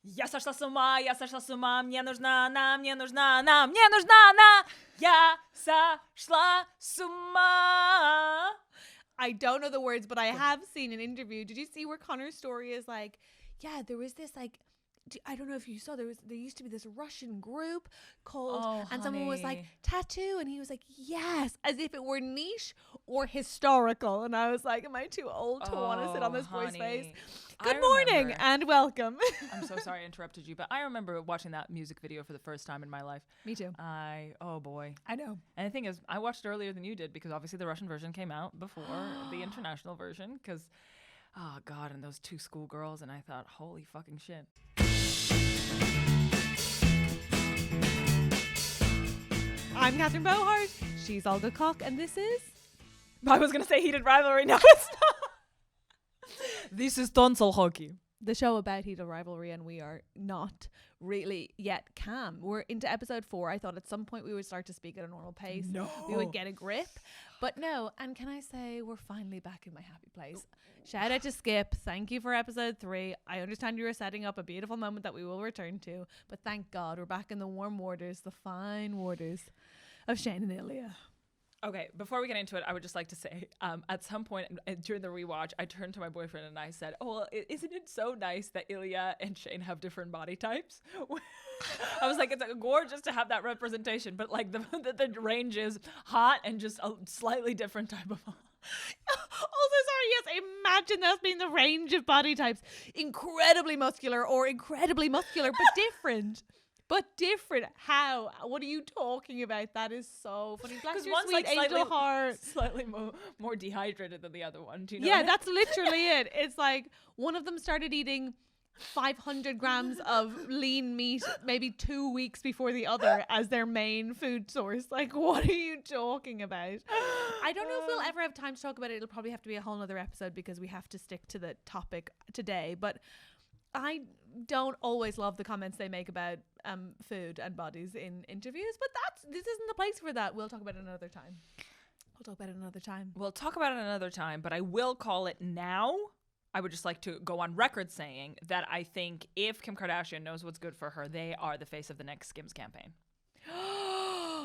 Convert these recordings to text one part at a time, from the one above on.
Я сошла с ума, мне нужна она, мне нужна она, мне нужна она. Я сошла с ума. I don't know the words, but I have seen an interview. Did you see where Connor's story is like, yeah, there was this like, I don't know if you saw, there used to be this Russian group called, and someone was like, tattoo, and he was like, yes, as if it were niche or historical. And I was like, am I too old to want to sit on this boy's face? Good morning and welcome. I'm so sorry I interrupted you, but I remember watching that music video for the first time in my life. Me too. Oh boy. I know. And the thing is, I watched it earlier than you did because obviously the Russian version came out before the international version because, oh God, and those two schoolgirls, and I thought, holy fucking shit. I'm Catherine Bohart. She's Olga Koch, and this is... I was going to say heated rivalry. No, it's not. This is Tonsil hockey. The show about heated rivalry, and we are not really yet calm. We're into episode 4. I thought at some point we would start to speak at a normal pace. No. We would get a grip. But no, and can I say we're finally back in my happy place. Shout out to Skip. Thank you for episode 3. I understand you were setting up a beautiful moment that we will return to. But thank God we're back in the warm waters, the fine waters of Shane and Ilya. Okay, before we get into it, I would just like to say, at some point during the rewatch, I turned to my boyfriend and I said, oh, well, isn't it so nice that Ilya and Shane have different body types? I was like, it's gorgeous to have that representation, but like the range is hot and just a slightly different type of hot. Also, sorry, yes, imagine that being the range of body types. Incredibly muscular or incredibly muscular, but different. But different. How? What are you talking about? That is so funny. Bless your one's sweet like angel heart. Slightly more dehydrated than the other one. Do you know? Yeah, that's literally it. It's like one of them started eating 500 grams of lean meat maybe 2 weeks before the other as their main food source. Like, what are you talking about? I don't know if we'll ever have time to talk about it. It'll probably have to be a whole nother episode because we have to stick to the topic today. But I don't always love the comments they make about food and bodies in interviews, but this isn't the place for that. We'll talk about it another time. We'll talk about it another time, but I will call it now. I would just like to go on record saying that I think if Kim Kardashian knows what's good for her, they are the face of the next Skims campaign.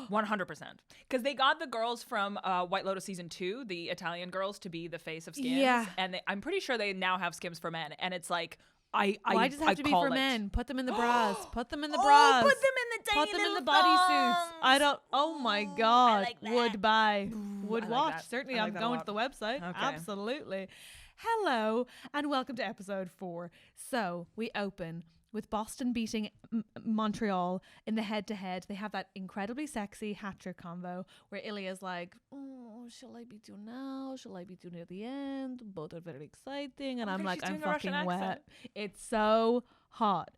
100%. Because they got the girls from White Lotus season 2, the Italian girls, to be the face of Skims. Yeah. And I'm pretty sure they now have Skims for men. And it's like, why does it have to be for men? Put them in the bras. Put them in the bras. bras. Put them in the tiny Put them in the little bodysuits. thongs. I don't. Oh my God. like that. Would buy. Would I like watch. that. Certainly, I like I'm that a going lot. to the website. Okay. Absolutely. Hello and welcome to episode 4. So we open with Boston beating Montreal in the head-to-head. They have that incredibly sexy hat-trick convo where Ilya's like, oh, shall I be due now? Shall I be due near the end? Both are very exciting. And I'm like, I'm fucking wet. It's so hot.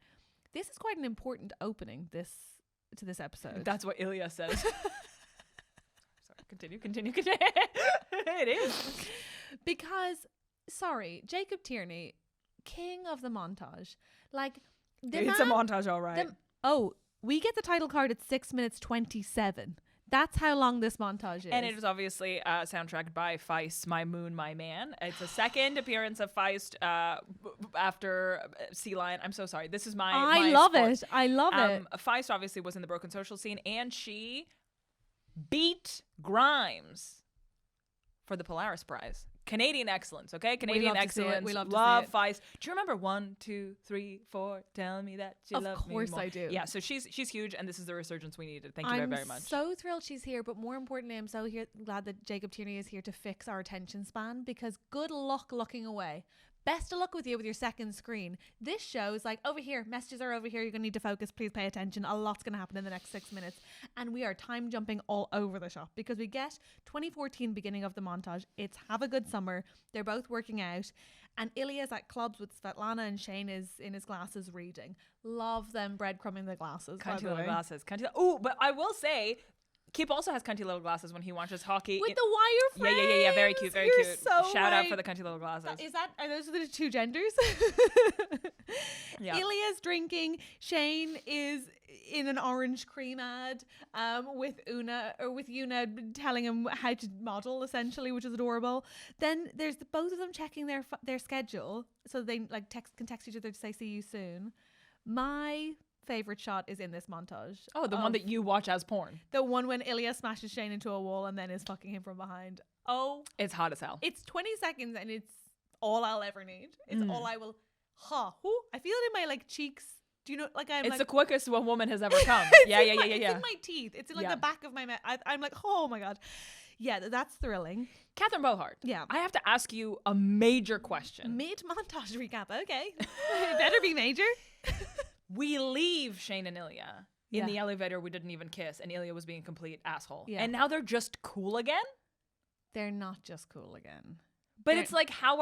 This is quite an important opening to this episode. That's what Ilya says. Sorry, continue. It is. Because, sorry, Jacob Tierney, king of the montage. Like, it's a montage, all right. We get the title card at 6 minutes 27. That's how long this montage is. And it is obviously soundtracked by Feist, My Moon, My Man. It's a second appearance of Feist after Sea Lion. I'm so sorry. This is I love it. Feist obviously was in the Broken Social scene, and she beat Grimes for the Polaris Prize. Canadian excellence, okay? Canadian excellence. We love Feist. Do you remember 1, 2, 3, 4? Tell me that you love me more. Of course I do. Yeah, so she's huge, and this is the resurgence we needed. Thank you very much. I'm so thrilled she's here, but more importantly, I'm so glad that Jacob Tierney is here to fix our attention span, because good luck looking away. Best of luck with you with your second screen. This show is like, over here, messages are over here, you're going to need to focus, please pay attention. A lot's going to happen in the next 6 minutes. And we are time jumping all over the shop because we get 2014 beginning of the montage. It's have a good summer. They're both working out. And Ilya's at clubs with Svetlana and Shane is in his glasses reading. Love them breadcrumbing the glasses. Cunty little glasses. Oh, but I will say, Kip also has cunty little glasses when he watches hockey. With the wire frames. Yeah. Very cute, very cute. So Shout out for the cunty little glasses. Are those the two genders? Yeah. Ilya's drinking. Shane is in an orange cream ad with Una telling him how to model, essentially, which is adorable. Then there's both of them checking their schedule, so they like can text each other to say see you soon. My favorite shot is in this montage. Oh, the one that you watch as porn. The one when Ilya smashes Shane into a wall and then is fucking him from behind. Oh, it's hot as hell. It's 20 seconds and it's all I'll ever need. It's all I will. I feel it in my like cheeks. Do you know, like I'm it's like, the quickest a woman has ever come. Yeah. It's in my teeth. It's in like the back of my mouth. I'm like, oh my God. Yeah, that's thrilling. Catherine Bohart. Yeah. I have to ask you a major question. Mid-montage recap. Okay. It better be major. We leave Shane and Ilya in the elevator. We didn't even kiss, and Ilya was being a complete asshole. Yeah. And now they're just cool again? They're not just cool again. But it's like, how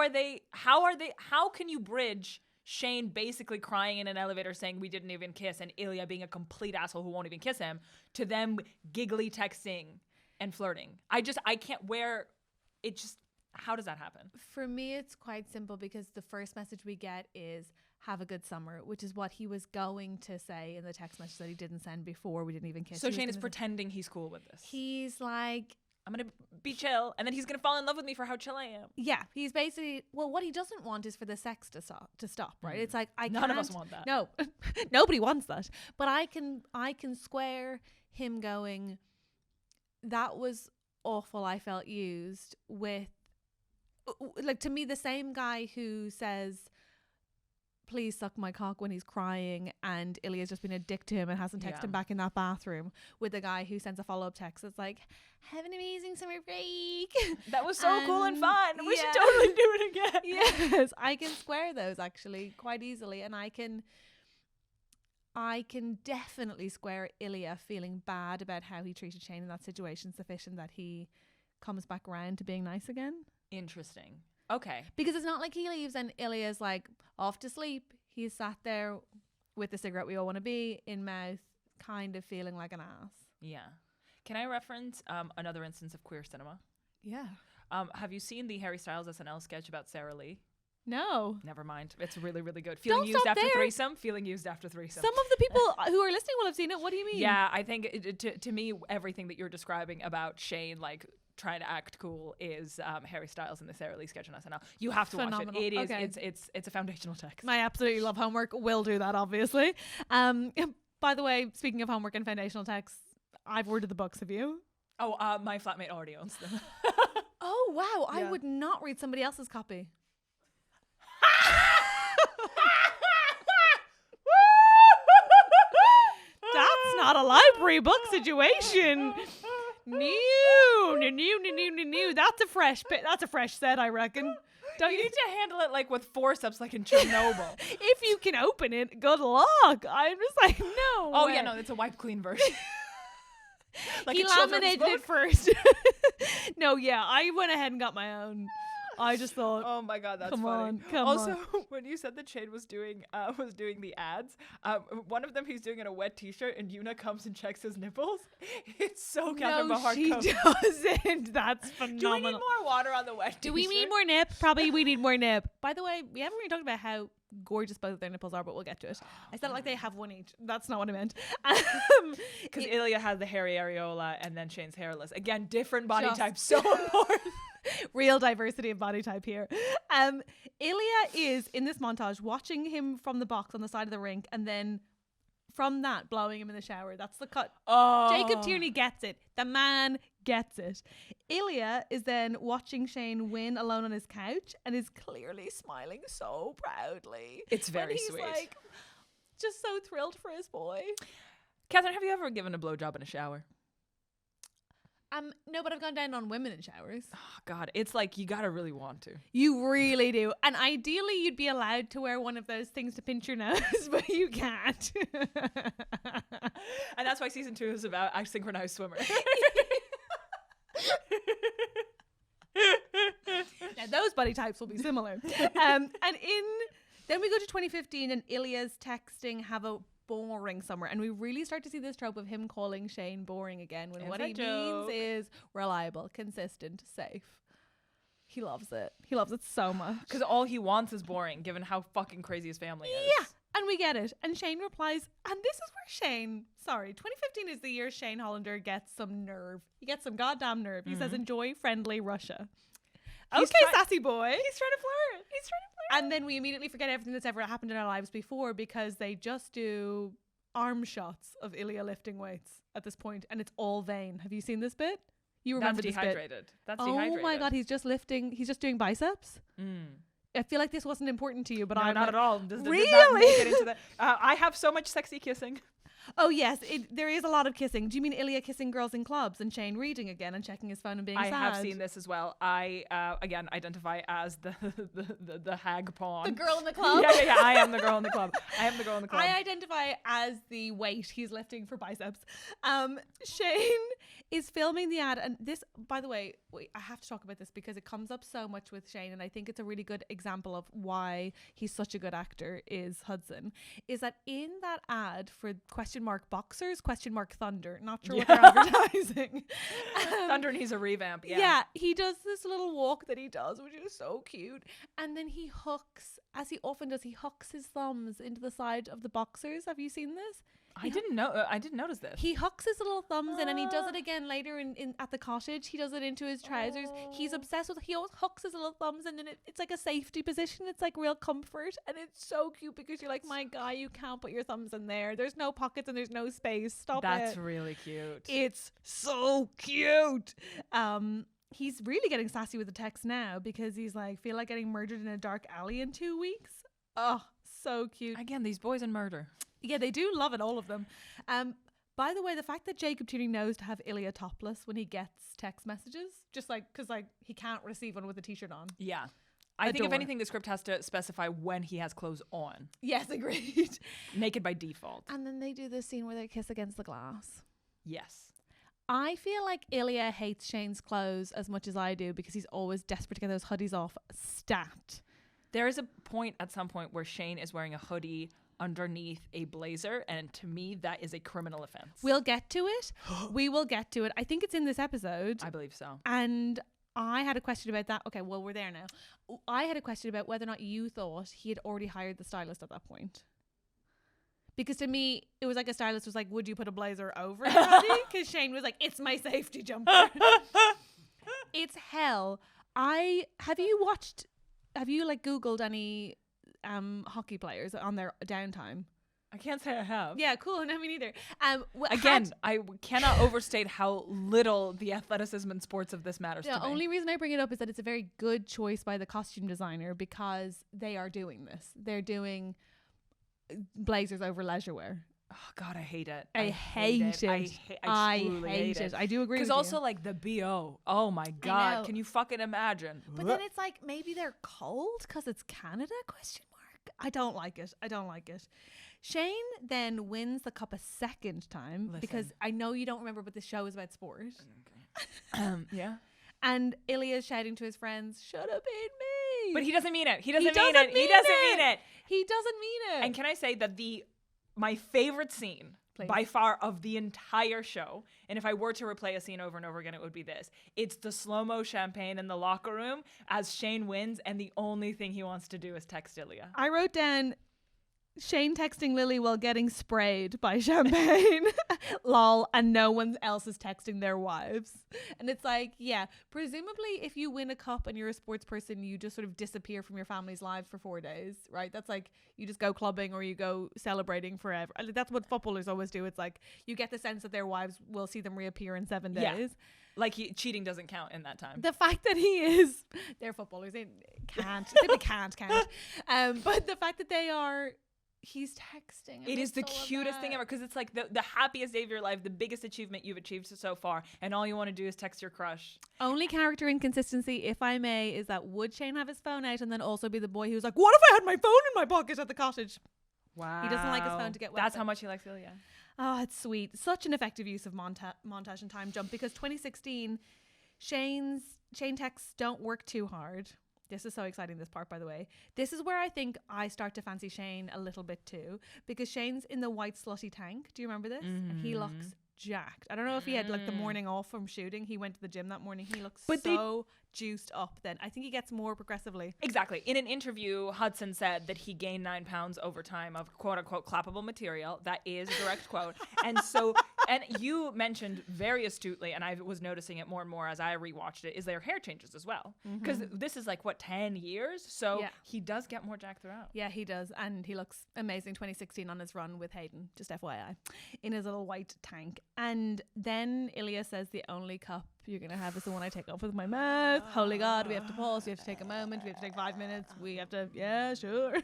can you bridge Shane basically crying in an elevator saying we didn't even kiss and Ilya being a complete asshole who won't even kiss him to them giggly texting and flirting? I can't how does that happen? For me, it's quite simple because the first message we get is have a good summer, which is what he was going to say in the text message that he didn't send before we didn't even kiss. So Shane is pretending he's cool with this. He's like, I'm going to be chill, and then he's going to fall in love with me for how chill I am. Yeah, he's basically, well, what he doesn't want is for the sex to stop, right? It's like, none of us want that. No, nobody wants that. But I can square him going, that was awful, I felt used, with, like, to me, the same guy who says, please suck my cock when he's crying and Ilya's just been a dick to him and hasn't texted him back in that bathroom, with the guy who sends a follow-up text that's like, have an amazing summer break. That was so cool and fun. We should totally do it again. Yes, I can square those actually quite easily, and I can definitely square Ilya feeling bad about how he treated Shane in that situation sufficient that he comes back around to being nice again. Interesting. Okay. Because it's not like he leaves and Ilya's like off to sleep. He's sat there with the cigarette we all want to be in mouth, kind of feeling like an ass. Yeah. Can I reference another instance of queer cinema? Yeah. Have you seen the Harry Styles SNL sketch about Sarah Lee? No. Never mind. It's really, really good. Feeling used after threesome. Some of the people who are listening will have seen it. What do you mean? Yeah, I think to me, everything that you're describing about Shane, like, trying to act cool is Harry Styles in the Sarah Lee sketch on SNL. You have to watch it. It is it's a foundational text. I absolutely love homework. Will do that, obviously. By the way, speaking of homework and foundational texts, I've ordered the books. Have you? Oh, my flatmate already owns them. Oh wow! Yeah. I would not read somebody else's copy. That's not a library book situation. New. That's a fresh set, I reckon. Don't you need to handle it like with forceps, like in Chernobyl? If you can open it, good luck. I'm just like, no. Oh yeah, no, it's a wipe clean version. Like he laminated it first. No, yeah, I went ahead and got my own. I just thought, oh my God, that's funny. Come on. When you said that Shane was doing the ads, one of them he's doing in a wet t-shirt and Yuna comes and checks his nipples. It's so Catherine Bohart. No, she doesn't. That's phenomenal. Do we need more water on the wet t-shirt? Do we need more nip? Probably we need more nip. By the way, we haven't really talked about how gorgeous both of their nipples are, but we'll get to it. I said it like they have one each. That's not what I meant. Because Ilya has the hairy areola and then Shane's hairless. Again, different body types. So important. Real diversity of body type here. Ilya is in this montage watching him from the box on the side of the rink, and then from that blowing him in the shower. That's the cut. Oh. Jacob Tierney gets it. The man gets it. Ilya is then watching Shane win alone on his couch and is clearly smiling so proudly. It's very sweet. He's like just so thrilled for his boy. Catherine, have you ever given a blowjob in a shower? No, but I've gone down on women in showers. Oh, God, it's like you gotta really want to. You really do. And ideally, you'd be allowed to wear one of those things to pinch your nose, but you can't. And that's why season 2 is about asynchronized swimmer. Now, those body types will be similar. Then we go to 2015, and Ilya's texting have a boring summer, and we really start to see this trope of him calling Shane boring again when what he means is reliable, consistent, safe. He loves it. He loves it so much. Because all he wants is boring, given how fucking crazy his family is. Yeah, and we get it. And Shane replies, and this is where 2015 is the year Shane Hollander gets some nerve. He gets some goddamn nerve. He says, enjoy friendly Russia. sassy boy. He's trying to flirt. And then we immediately forget everything that's ever happened in our lives before because they just do arm shots of Ilya lifting weights at this point, and it's all vain. Have you seen this bit? You remember That's this dehydrated. bit? That's Oh dehydrated. my God, he's just doing biceps. I feel like this wasn't important to you, but No, I'm not like, at all. This does really? not make it into the, I have so much sexy kissing. Oh yes, there is a lot of kissing. Do you mean Ilya kissing girls in clubs and Shane reading again and checking his phone and being sad? I have seen this as well. I again identify as the hag pawn. The girl in the club? Yeah. I am the girl in the club. I identify as the weight he's lifting for biceps. Shane is filming the ad, and this, by the way, I have to talk about this because it comes up so much with Shane, and I think it's a really good example of why he's such a good actor. Is Hudson is that in that ad for $boxers $thunder? Not sure what they're advertising. Thunder needs a revamp. Yeah, he does this little walk that he does, which is so cute, and then he hooks, as he often does, he hooks his thumbs into the side of the boxers. Have you seen this? I didn't notice this. He hooks his little thumbs in, and he does it again later in at the cottage. He does it into his trousers. He's obsessed with. He always hooks his little thumbs, and then it's like a safety position. It's like real comfort, and it's so cute because you're like, my guy, you can't put your thumbs in there. There's no pockets and there's no space. Stop it. That's really cute. It's so cute. He's really getting sassy with the text now because he's like, feel like getting murdered in a dark alley in 2 weeks. Oh, so cute. Again, these boys and murder. Yeah, they do love it, all of them. By the way, the fact that Jacob Tierney knows to have Ilya topless when he gets text messages, just like, because like he can't receive one with a t-shirt on. Yeah. I think if anything, the script has to specify when he has clothes on. Yes, agreed. Naked by default. And then they do this scene where they kiss against the glass. Yes. I feel like Ilya hates Shane's clothes as much as I do because he's always desperate to get those hoodies off. Stat. There is a point at some point where Shane is wearing a hoodie underneath a blazer, and to me that is a criminal offense. We'll get to it. We will get to it. I think it's in this episode. I believe so. And I had a question about that. Okay, well, we're there now. I had a question about whether or not you thought he had already hired the stylist at that point. Because to me, it was like a stylist was like, would you put a blazer over your hoodie? Because Shane was like, it's my safety jumper. It's hell. Have you like Googled any hockey players on their downtime? I can't say I have. Yeah, cool. No, me neither. Again, I cannot overstate how little the athleticism and sports of this matters to me. The only reason I bring it up is that it's a very good choice by the costume designer because they are doing this. They're doing blazers over leisure wear. Oh God, I hate it. I hate it. I truly hate it. I do agree with you. Because also like the BO. Oh my God. Can you fucking imagine? But then it's like maybe they're cold because it's Canada? ? I don't like it. Shane then wins the cup a second time because I know you don't remember, but this show is about sport. Okay. Yeah. And Ilya's shouting to his friends, should have been me. But he doesn't mean it. He doesn't mean it. And can I say that my favorite scene by far of the entire show, and if I were to replay a scene over and over again, it would be this. It's the slow-mo champagne in the locker room as Shane wins, and the only thing he wants to do is text Ilya. I wrote down Shane texting Lily while getting sprayed by champagne. Lol. And no one else is texting their wives. And it's like, yeah, presumably if you win a cup and you're a sports person, you just sort of disappear from your family's lives for 4 days, right? That's like you just go clubbing or you go celebrating forever. That's what footballers always do. It's like you get the sense that their wives will see them reappear in 7 days. Yeah. Like cheating doesn't count in that time. The fact that they're footballers, they can't count. But the fact that he's texting. It is the cutest thing ever because it's like the happiest day of your life, the biggest achievement you've achieved so far, and all you want to do is text your crush. Only character inconsistency, if I may, is that would Shane have his phone out and then also be the boy who's like, what if I had my phone in my pocket at the cottage? Wow. He doesn't like his phone to get wet. That's how much he likes Ilya. Oh, it's sweet. Such an effective use of montage and time jump because 2016, Shane texts don't work too hard. This is so exciting, this part, by the way. This is where I think I start to fancy Shane a little bit too, because Shane's in the white slutty tank. Do you remember this? Mm-hmm. And he looks jacked. I don't know if he had like the morning off from shooting. He went to the gym that morning. He looks juiced up then. I think he gets more progressively. Exactly. In an interview, Hudson said that he gained 9 pounds over time of quote unquote clappable material. That is a direct quote. And so And you mentioned very astutely, and I was noticing it more and more as I rewatched it, is their hair changes as well. Because this is like, what, 10 years? So he does get more Jack throughout. Yeah, he does. And he looks amazing 2016 on his run with Hayden, just FYI, in his little white tank. And then Ilya says the only cup you're going to have is the one I take off with my mouth. Holy God, we have to pause. We have to take a moment. We have to take 5 minutes. We have to, yeah, sure.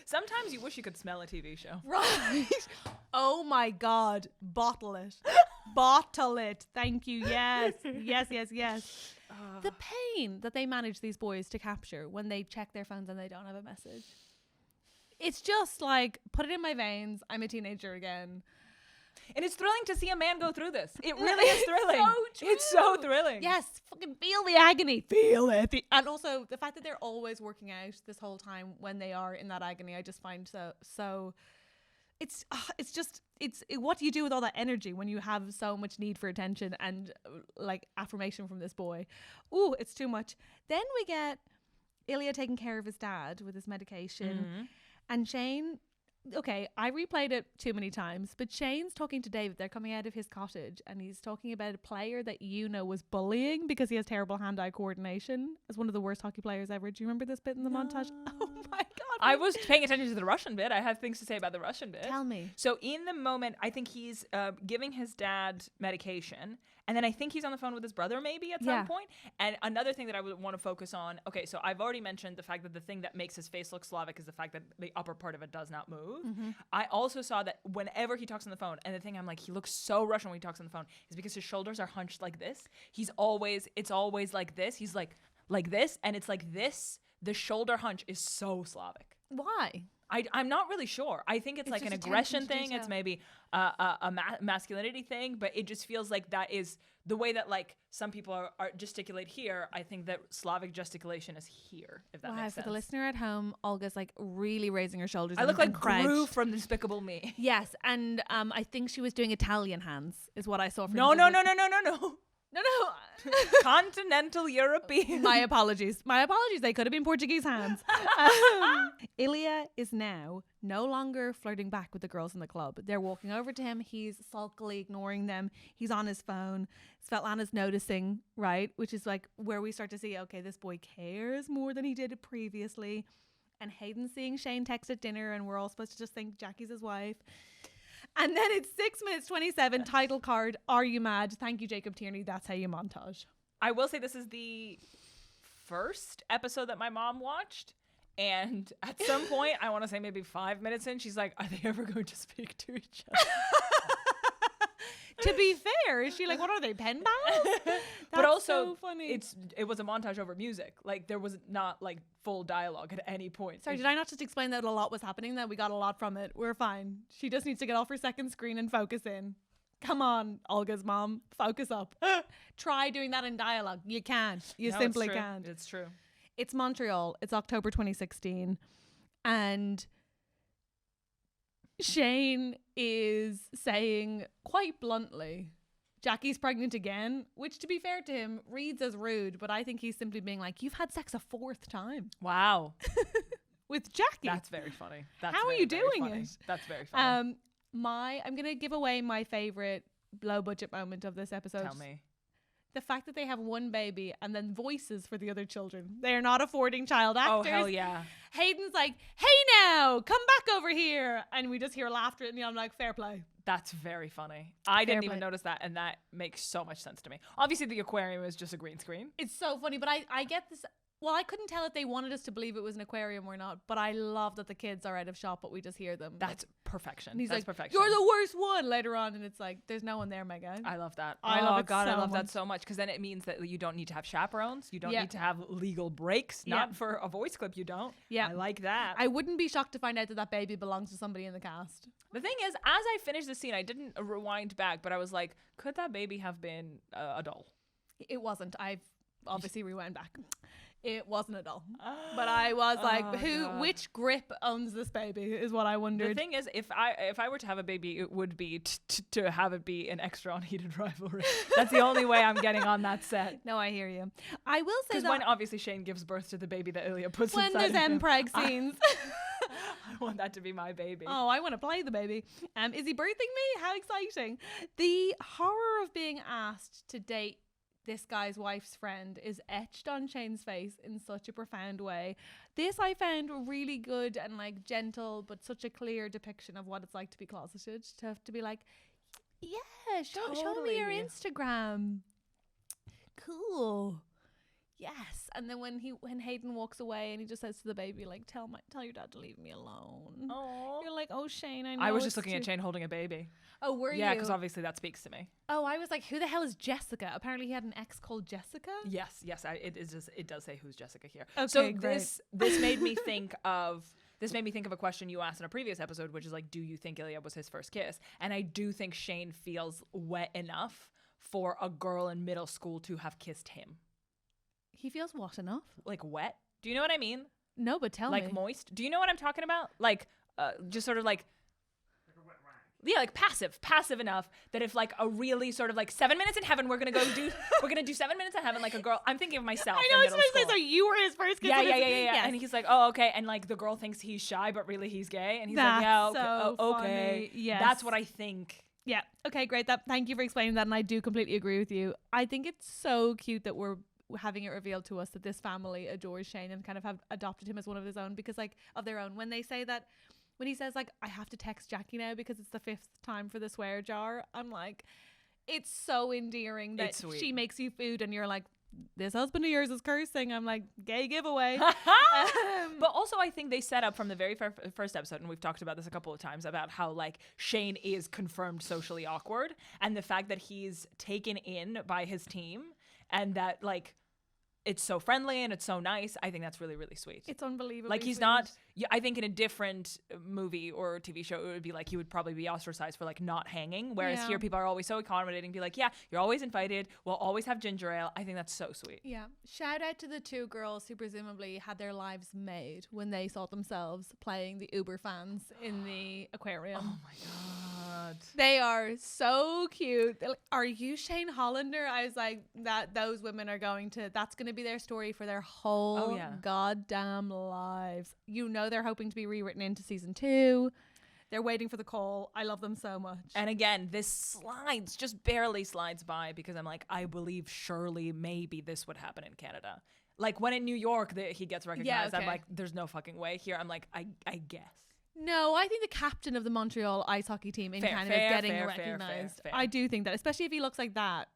Sometimes you wish you could smell a TV show. Right. Oh my God. Bottle it. Bottle it. Thank you. Yes. Yes. The pain that they manage these boys to capture when they check their phones and they don't have a message. It's just like, put it in my veins. I'm a teenager again. And it's thrilling to see a man go through this. It really is thrilling. It's so thrilling. Yes, fucking feel the agony. Feel it. And also the fact that they're always working out this whole time when they are in that agony, I just find so it's what do you do with all that energy when you have so much need for attention and like affirmation from this boy? Ooh, it's too much. Then we get Ilya taking care of his dad with his medication, and Shane. Okay, I replayed it too many times, but Shane's talking to David. They're coming out of his cottage and he's talking about a player that was bullying because he has terrible hand-eye coordination as one of the worst hockey players ever. Do you remember this bit in the montage? Oh my God. I was paying attention to the Russian bit. I have things to say about the Russian bit. Tell me. So in the moment, I think he's giving his dad medication. And then I think he's on the phone with his brother maybe at some point. And another thing that I would want to focus on, okay, so I've already mentioned the fact that the thing that makes his face look Slavic is the fact that the upper part of it does not move. I also saw that whenever he talks on the phone, and the thing I'm like, he looks so Russian when he talks on the phone, is because his shoulders are hunched like this. It's always like this. He's like this, and it's like this. The shoulder hunch is so Slavic. Why? I'm not really sure. I think it's like an aggression thing. It's maybe a masculinity thing, but it just feels like that is the way that like some people are gesticulate here. I think that Slavic gesticulation is here, if that makes sense. For the listener at home, Olga's like really raising her shoulders. I look like Gru from Despicable Me. Yes, and I think she was doing Italian hands is what I saw from No. Continental European. My apologies. They could have been Portuguese hands. Ilya is now no longer flirting back with the girls in the club. They're walking over to him. He's sulkily ignoring them. He's on his phone. Svetlana's noticing, right? Which is like where we start to see, okay, this boy cares more than he did previously. And Hayden's seeing Shane text at dinner and we're all supposed to just think Jackie's his wife. And then it's 6 minutes 27, title card, Are You Mad? Thank you, Jacob Tierney. That's how you montage. I will say this is the first episode that my mom watched. And at some point, I want to say maybe 5 minutes in, she's like, are they ever going to speak to each other? To be fair, is she like, what are they, pen pals? But also, so funny. It was a montage over music. Like, there was not, like, full dialogue at any point. Sorry, did I not just explain that a lot was happening, that we got a lot from it? We're fine. She just needs to get off her second screen and focus in. Come on, Olga's mom. Focus up. Try doing that in dialogue. You can't. You simply can't. It's true. It's Montreal. It's October 2016. And Shane is saying quite bluntly, Jackie's pregnant again, which to be fair to him reads as rude, but I think he's simply being like, you've had sex a fourth time. Wow. With Jackie. That's very funny. How are you doing it? That's very funny. I'm going to give away my favorite low budget moment of this episode. Tell me. The fact that they have one baby and then voices for the other children. They are not affording child actors. Oh, hell yeah. Hayden's like, hey now, come back over here. And we just hear laughter and I'm like, fair play. That's very funny. I didn't even notice that, and that makes so much sense to me. Obviously, the aquarium is just a green screen. It's so funny, but I get this. Well, I couldn't tell if they wanted us to believe it was an aquarium or not, but I love that the kids are out of shot, but we just hear them. That's perfection. And he's That's like, perfection. you're the worst one later on, and it's like, there's no one there, my guy. I love that. I love that so much, because then it means that you don't need to have chaperones. You don't need to have legal breaks. Not for a voice clip, you don't. Yeah. I like that. I wouldn't be shocked to find out that that baby belongs to somebody in the cast. The thing is, as I finished the scene, I didn't rewind back, but I was like, could that baby have been a doll? It wasn't. I've obviously rewound back. It wasn't a doll. But I was like, which grip owns this baby is what I wondered. The thing is, if I were to have a baby, it would be to have it be an extra on Heated Rivalry. That's the only way I'm getting on that set. No, I hear you. I will say that because when obviously Shane gives birth to the baby that Ilya puts when inside there's him. MPreg scenes. I want that to be my baby. Oh, I want to play the baby. Is he birthing me? How exciting. The horror of being asked to date this guy's wife's friend is etched on Shane's face in such a profound way. This I found really good and like gentle, but such a clear depiction of what it's like to be closeted. To have to be like, yeah, show me your Instagram. Cool. Yes. And then when Hayden walks away and he just says to the baby, like, tell your dad to leave me alone. Oh, You're like, oh, Shane, I know. I was just looking at Shane holding a baby. Oh, were you? Yeah, because obviously that speaks to me. Oh, I was like, who the hell is Jessica? Apparently he had an ex called Jessica. Yes. It does say who's Jessica here. Okay, so great. this made me think of a question you asked in a previous episode, which is like, do you think Ilya was his first kiss? And I do think Shane feels wet enough for a girl in middle school to have kissed him. He feels what enough? Like wet? Do you know what I mean? No, but tell me. Like moist? Do you know what I'm talking about? Like just sort of like a wet rag. Yeah, like passive enough that if like a really sort of like 7 minutes in heaven, we're gonna do 7 minutes in heaven like a girl. I'm thinking of myself. I know, it's supposed to say, so you were his first kiss. Yeah. Yes. And he's like, oh, okay. And like the girl thinks he's shy, but really he's gay. And he's That's like, yeah, okay. so Okay. funny. Yes. That's what I think. Yeah. Okay, great. Thank you for explaining that. And I do completely agree with you. I think it's so cute that we're having it revealed to us that this family adores Shane and kind of have adopted him as one of his own because like of their own. When they say that, when he says like, I have to text Jackie now because it's the 5th time for the swear jar, I'm like, it's so endearing that she makes you food and you're like, this husband of yours is cursing. I'm like, gay giveaway. But also I think they set up from the very first episode, and we've talked about this a couple of times, about how like Shane is confirmed socially awkward, and the fact that he's taken in by his team and that like it's so friendly and it's so nice. I think that's really, really sweet. It's unbelievable. Like he's not, I think in a different movie or TV show, it would be like he would probably be ostracized for like not hanging. Whereas here people are always so accommodating, be like, yeah, you're always invited. We'll always have ginger ale. I think that's so sweet. Yeah. Shout out to the two girls who presumably had their lives made when they saw themselves playing the Uber fans in the aquarium. Oh my God. They are so cute. They're like, are you Shane Hollander? I was like, those women are that's going to be their story for their whole goddamn lives. You know they're hoping to be rewritten into season 2. They're waiting for the call. I love them so much. And again, this just barely slides by because I'm like, I believe surely maybe this would happen in Canada. Like when in New York he gets recognized, I'm like, there's no fucking way. Here I'm like, I guess. No, I think the captain of the Montreal ice hockey team in Canada is getting recognized. Fair. I do think that, especially if he looks like that.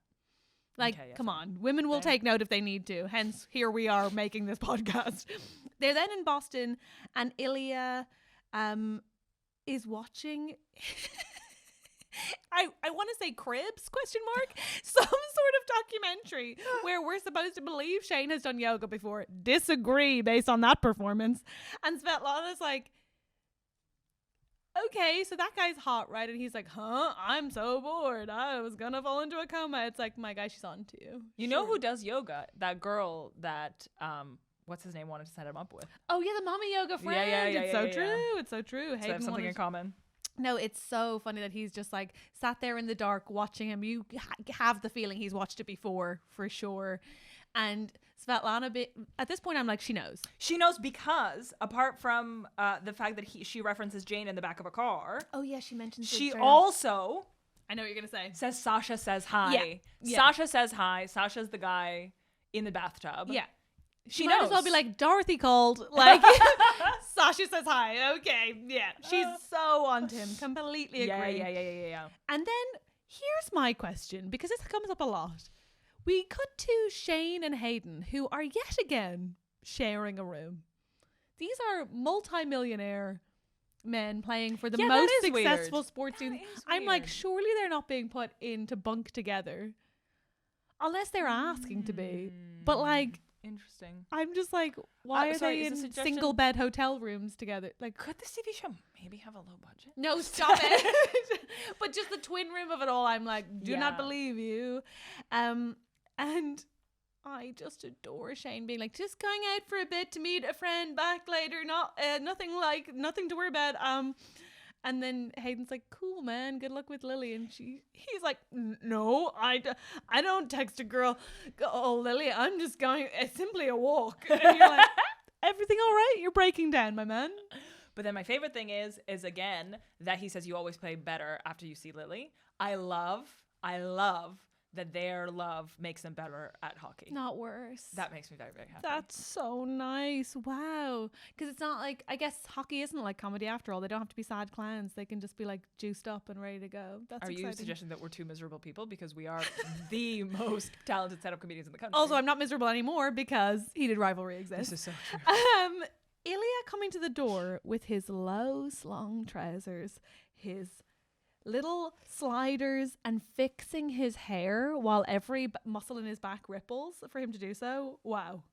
Like, come on. Women will take note if they need to. Hence, here we are making this podcast. They're then in Boston, and Ilya is watching... I want to say Cribs, ? Some sort of documentary where we're supposed to believe Shane has done yoga before. Disagree based on that performance. And Svetlana's like... okay, so that guy's hot, right? And he's like, huh? I'm so bored. I was gonna fall into a coma. It's like, my guy, she's on to you. You know who does yoga? That girl that, what's his name, wanted to set him up with. Oh, yeah, the mommy yoga friend. It's so true. It's so true. So they have something in common. No, it's so funny that he's just like sat there in the dark watching him. You have the feeling he's watched it before, for sure. And Svetlana, at this point, I'm like, she knows. She knows because, apart from the fact that she references Jane in the back of a car. Oh, yeah, she mentions it. She also... I know what you're going to say. Says Sasha says hi. Yeah. Sasha says hi. Sasha's the guy in the bathtub. Yeah. She might knows. as well be like, Dorothy called. Like, Sasha says hi. Okay, yeah. She's so onto him. Completely agree. Yeah. And then, here's my question, because this comes up a lot. We cut to Shane and Hayden, who are yet again sharing a room. These are multi-millionaire men playing for the most successful sports team. I'm like, surely they're not being put in to bunk together. Unless they're asking to be. But like... Interesting. I'm just like, why are they in single bed hotel rooms together? Like, could this TV show maybe have a low budget? No, stop it. But just the twin room of it all, I'm like, do not believe you. And I just adore Shane being like, just going out for a bit to meet a friend, back later, nothing to worry about. And then Hayden's like, cool, man, good luck with Lily. And he's like, no, I don't text a girl, oh, Lily, I'm just going, it's simply a walk. And you're like, everything all right? You're breaking down, my man. But then my favorite thing is again, that he says you always play better after you see Lily. I love that their love makes them better at hockey. Not worse. That makes me very, very happy. That's so nice. Wow. Because it's not like, I guess hockey isn't like comedy after all. They don't have to be sad clowns. They can just be like juiced up and ready to go. That's exciting. You suggesting that we're two miserable people? Because we are the most talented stand-up comedians in the country. Also, I'm not miserable anymore because heated rivalry exists. This is so true. Ilya coming to the door with his low slung trousers, his little sliders, and fixing his hair while every muscle in his back ripples for him to do so. Wow.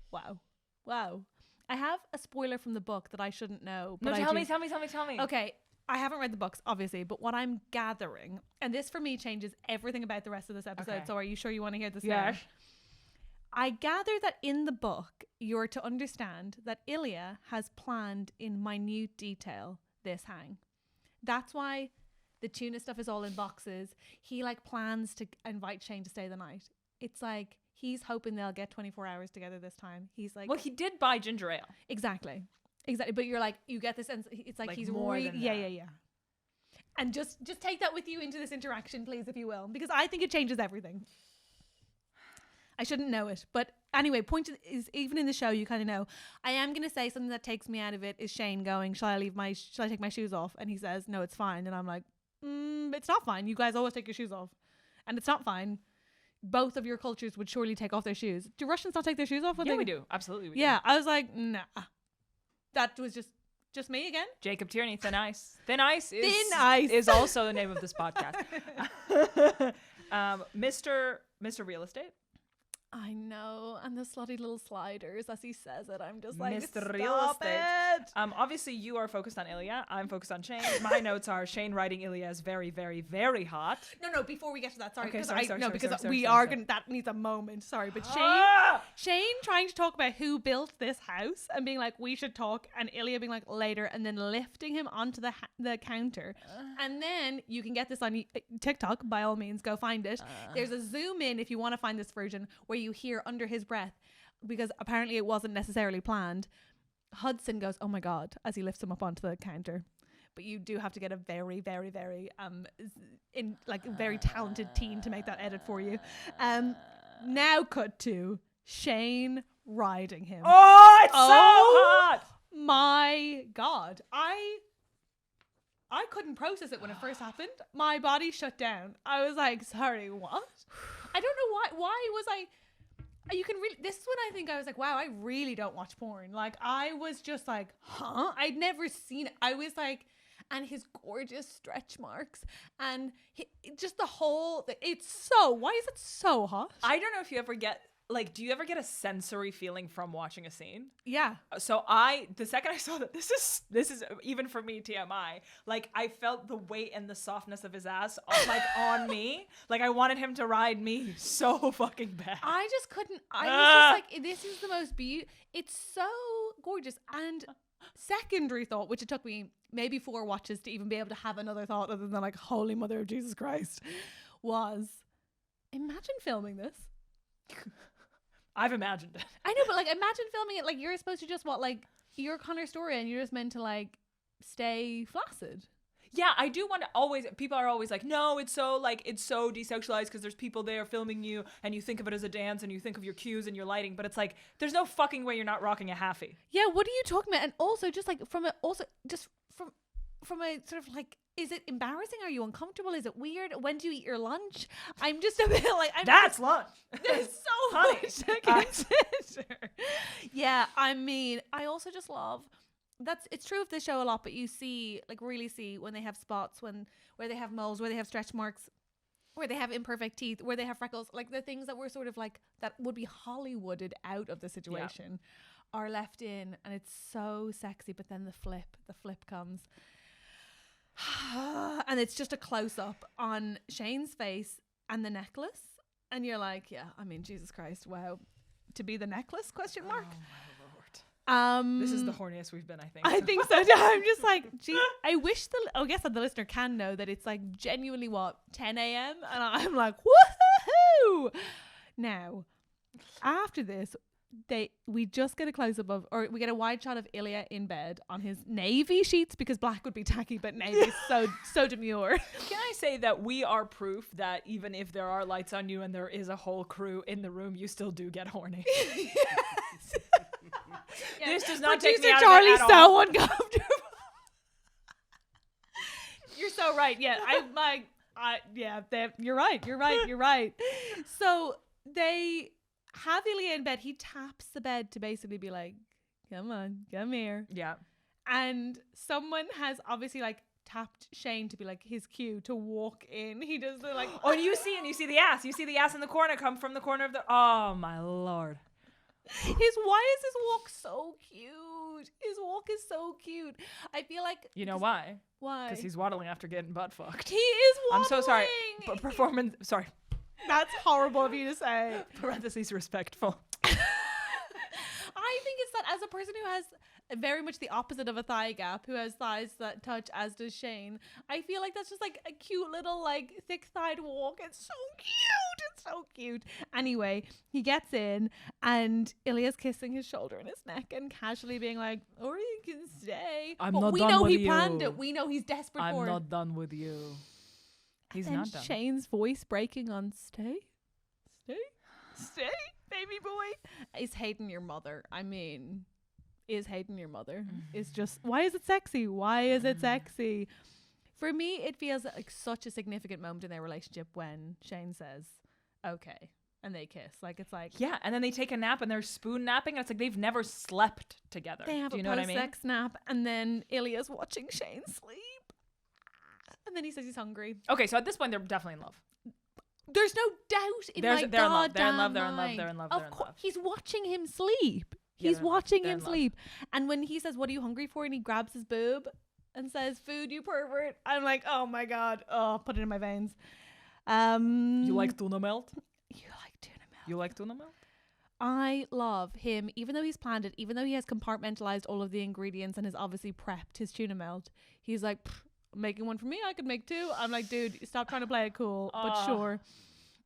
I have a spoiler from the book that I shouldn't know. But Tell me. Okay, I haven't read the books, obviously, but what I'm gathering, and this for me changes everything about the rest of this episode, Okay. so are you sure you want to hear this now? I gather that in the book, you're to understand that Ilya has planned in minute detail this hang. That's why the tuna stuff is all in boxes. He like plans to invite Shane to stay the night. It's like he's hoping they'll get 24 hours together this time. He's like, well, he did buy ginger ale. Exactly. But you're like, you get this sense. It's like he's more than that. Yeah. And just take that with you into this interaction, please, if you will, because I think it changes everything. I shouldn't know it, but anyway, point is, even in the show, you kind of know. I am going to say something that takes me out of it is Shane going, shall I take my shoes off? And he says, no, it's fine. And I'm like, it's not fine. You guys always take your shoes off. And it's not fine. Both of your cultures would surely take off their shoes. Do Russians not take their shoes off? Yeah, we do. Absolutely. We do. I was like, nah. That was just me again. Jacob Tierney, Thin Ice. Thin Ice is also the name of this podcast. Mr. Real Estate. I know, and the slutty little sliders as he says it. I'm just like, Mr. Real Estate. Obviously, you are focused on Ilya. I'm focused on Shane. My notes are Shane writing Ilya is very, very, very hot. No. Before we get to that, sorry. Okay, because that needs a moment. Sorry, but Shane trying to talk about who built this house and being like, we should talk, and Ilya being like later, and then lifting him onto the counter, and then you can get this on TikTok. By all means, go find it. There's a zoom in if you want to find this version where you hear under his breath, because apparently it wasn't necessarily planned, Hudson goes, oh my god, as he lifts him up onto the counter. But you do have to get a very, very, very very talented teen to make that edit for you. Now cut to Shane riding him. Oh, it's so hot. My god, I couldn't process it when it first happened. My body shut down. I was like, sorry, what? I don't know why was I. You can really. This is when I think I was like, wow, I really don't watch porn. Like, I was just like, huh? I'd never seen it. I was like, and his gorgeous stretch marks and just the whole. It's so. Why is it so hot? I don't know if you ever get. Like, do you ever get a sensory feeling from watching a scene? Yeah. So the second I saw that, this is even for me, TMI, like I felt the weight and the softness of his ass on me. Like I wanted him to ride me so fucking bad. I just couldn't. I was just like, this is the most beautiful. It's so gorgeous. And secondary thought, which it took me maybe 4 watches to even be able to have another thought other than like, holy mother of Jesus Christ, was imagine filming this. I've imagined it. I know, but like imagine filming it like you're supposed to just you're Connor Story and you're just meant to like stay flaccid. Yeah, I do want to always, people are always like, no, it's so desexualized because there's people there filming you and you think of it as a dance and you think of your cues and your lighting, but it's like, there's no fucking way you're not rocking a halfie. Yeah, what are you talking about? And also just like from a sort of like, is it embarrassing? Are you uncomfortable? Is it weird? When do you eat your lunch? I'm just a bit like, that's lunch. There's so much to consider. Yeah, I mean, I also just love it's true of this show a lot, but you really see when they have spots, where they have moles, where they have stretch marks, where they have imperfect teeth, where they have freckles, like the things that were sort of like that would be Hollywooded out of the situation are left in, and it's so sexy. But then the flip comes. And it's just a close-up on Shane's face and the necklace, and you're like, yeah, I mean, Jesus Christ, wow, to be the necklace ? Oh my Lord. This is the horniest we've been, I think. I think so. I'm just like, gee, I wish I guess that the listener can know that it's like genuinely 10 a.m. and I'm like, woohoo! Now, after this, we just get a close up of, or we get a wide shot of Ilya in bed on his navy sheets, because black would be tacky, but navy is so demure. Can I say that we are proof that even if there are lights on you and there is a whole crew in the room, you still do get horny? Yes. This does not take me out Charlie's of it at all. so uncomfortable. You're so right. Yeah, you're right. So they have Ilya in bed. He taps the bed to basically be like, come on, come here. Yeah. And someone has obviously like tapped Shane to be like his cue to walk in. He does the like, oh, and you see the ass. You see the ass in the corner come from the corner of the, oh my Lord. Why is his walk so cute? His walk is so cute. I feel like, you know why? Why? Because he's waddling after getting butt fucked. He is waddling. I'm so sorry. Sorry. That's horrible of you to say. Parentheses respectful. I think it's that as a person who has very much the opposite of a thigh gap, who has thighs that touch, as does Shane, I feel like that's just like a cute little like thick thighed walk. It's so cute. It's so cute. Anyway, he gets in and Ilya's kissing his shoulder and his neck and casually being like, or you can stay. I'm but not we done know with he you. planned it. We know he's desperate for I'm it. not done with you. He's and not done. Shane's voice breaking on stay, baby boy, is hating your mother. I mean, is hating your mother. Is just, why is it sexy? Why is it sexy? For me, it feels like such a significant moment in their relationship when Shane says, okay, and they kiss. Like, it's like, yeah, and then they take a nap and they're spoon napping, and it's like they've never slept together. they have Do you a know what I mean? post-sex nap, and then Ilya's watching Shane sleep. And then he says he's hungry. Okay, so at this point, they're definitely in love. There's no doubt in my they're in love. They're in goddamn love. They're in love. mind. They're in love. Of They're in course, love. he's watching him sleep. Yeah, He's they're in love. watching They're him in love. sleep. And when he says, what are you hungry for? And he grabs his boob and says, food, you pervert. I'm like, oh my God. Oh, put it in my veins. You like tuna melt? You like tuna melt. You like tuna melt? I love him, even though he's planned it, even though he has compartmentalized all of the ingredients and has obviously prepped his tuna melt. He's like, making one for me, I could make two. I'm like, dude, stop trying to play it cool, but sure.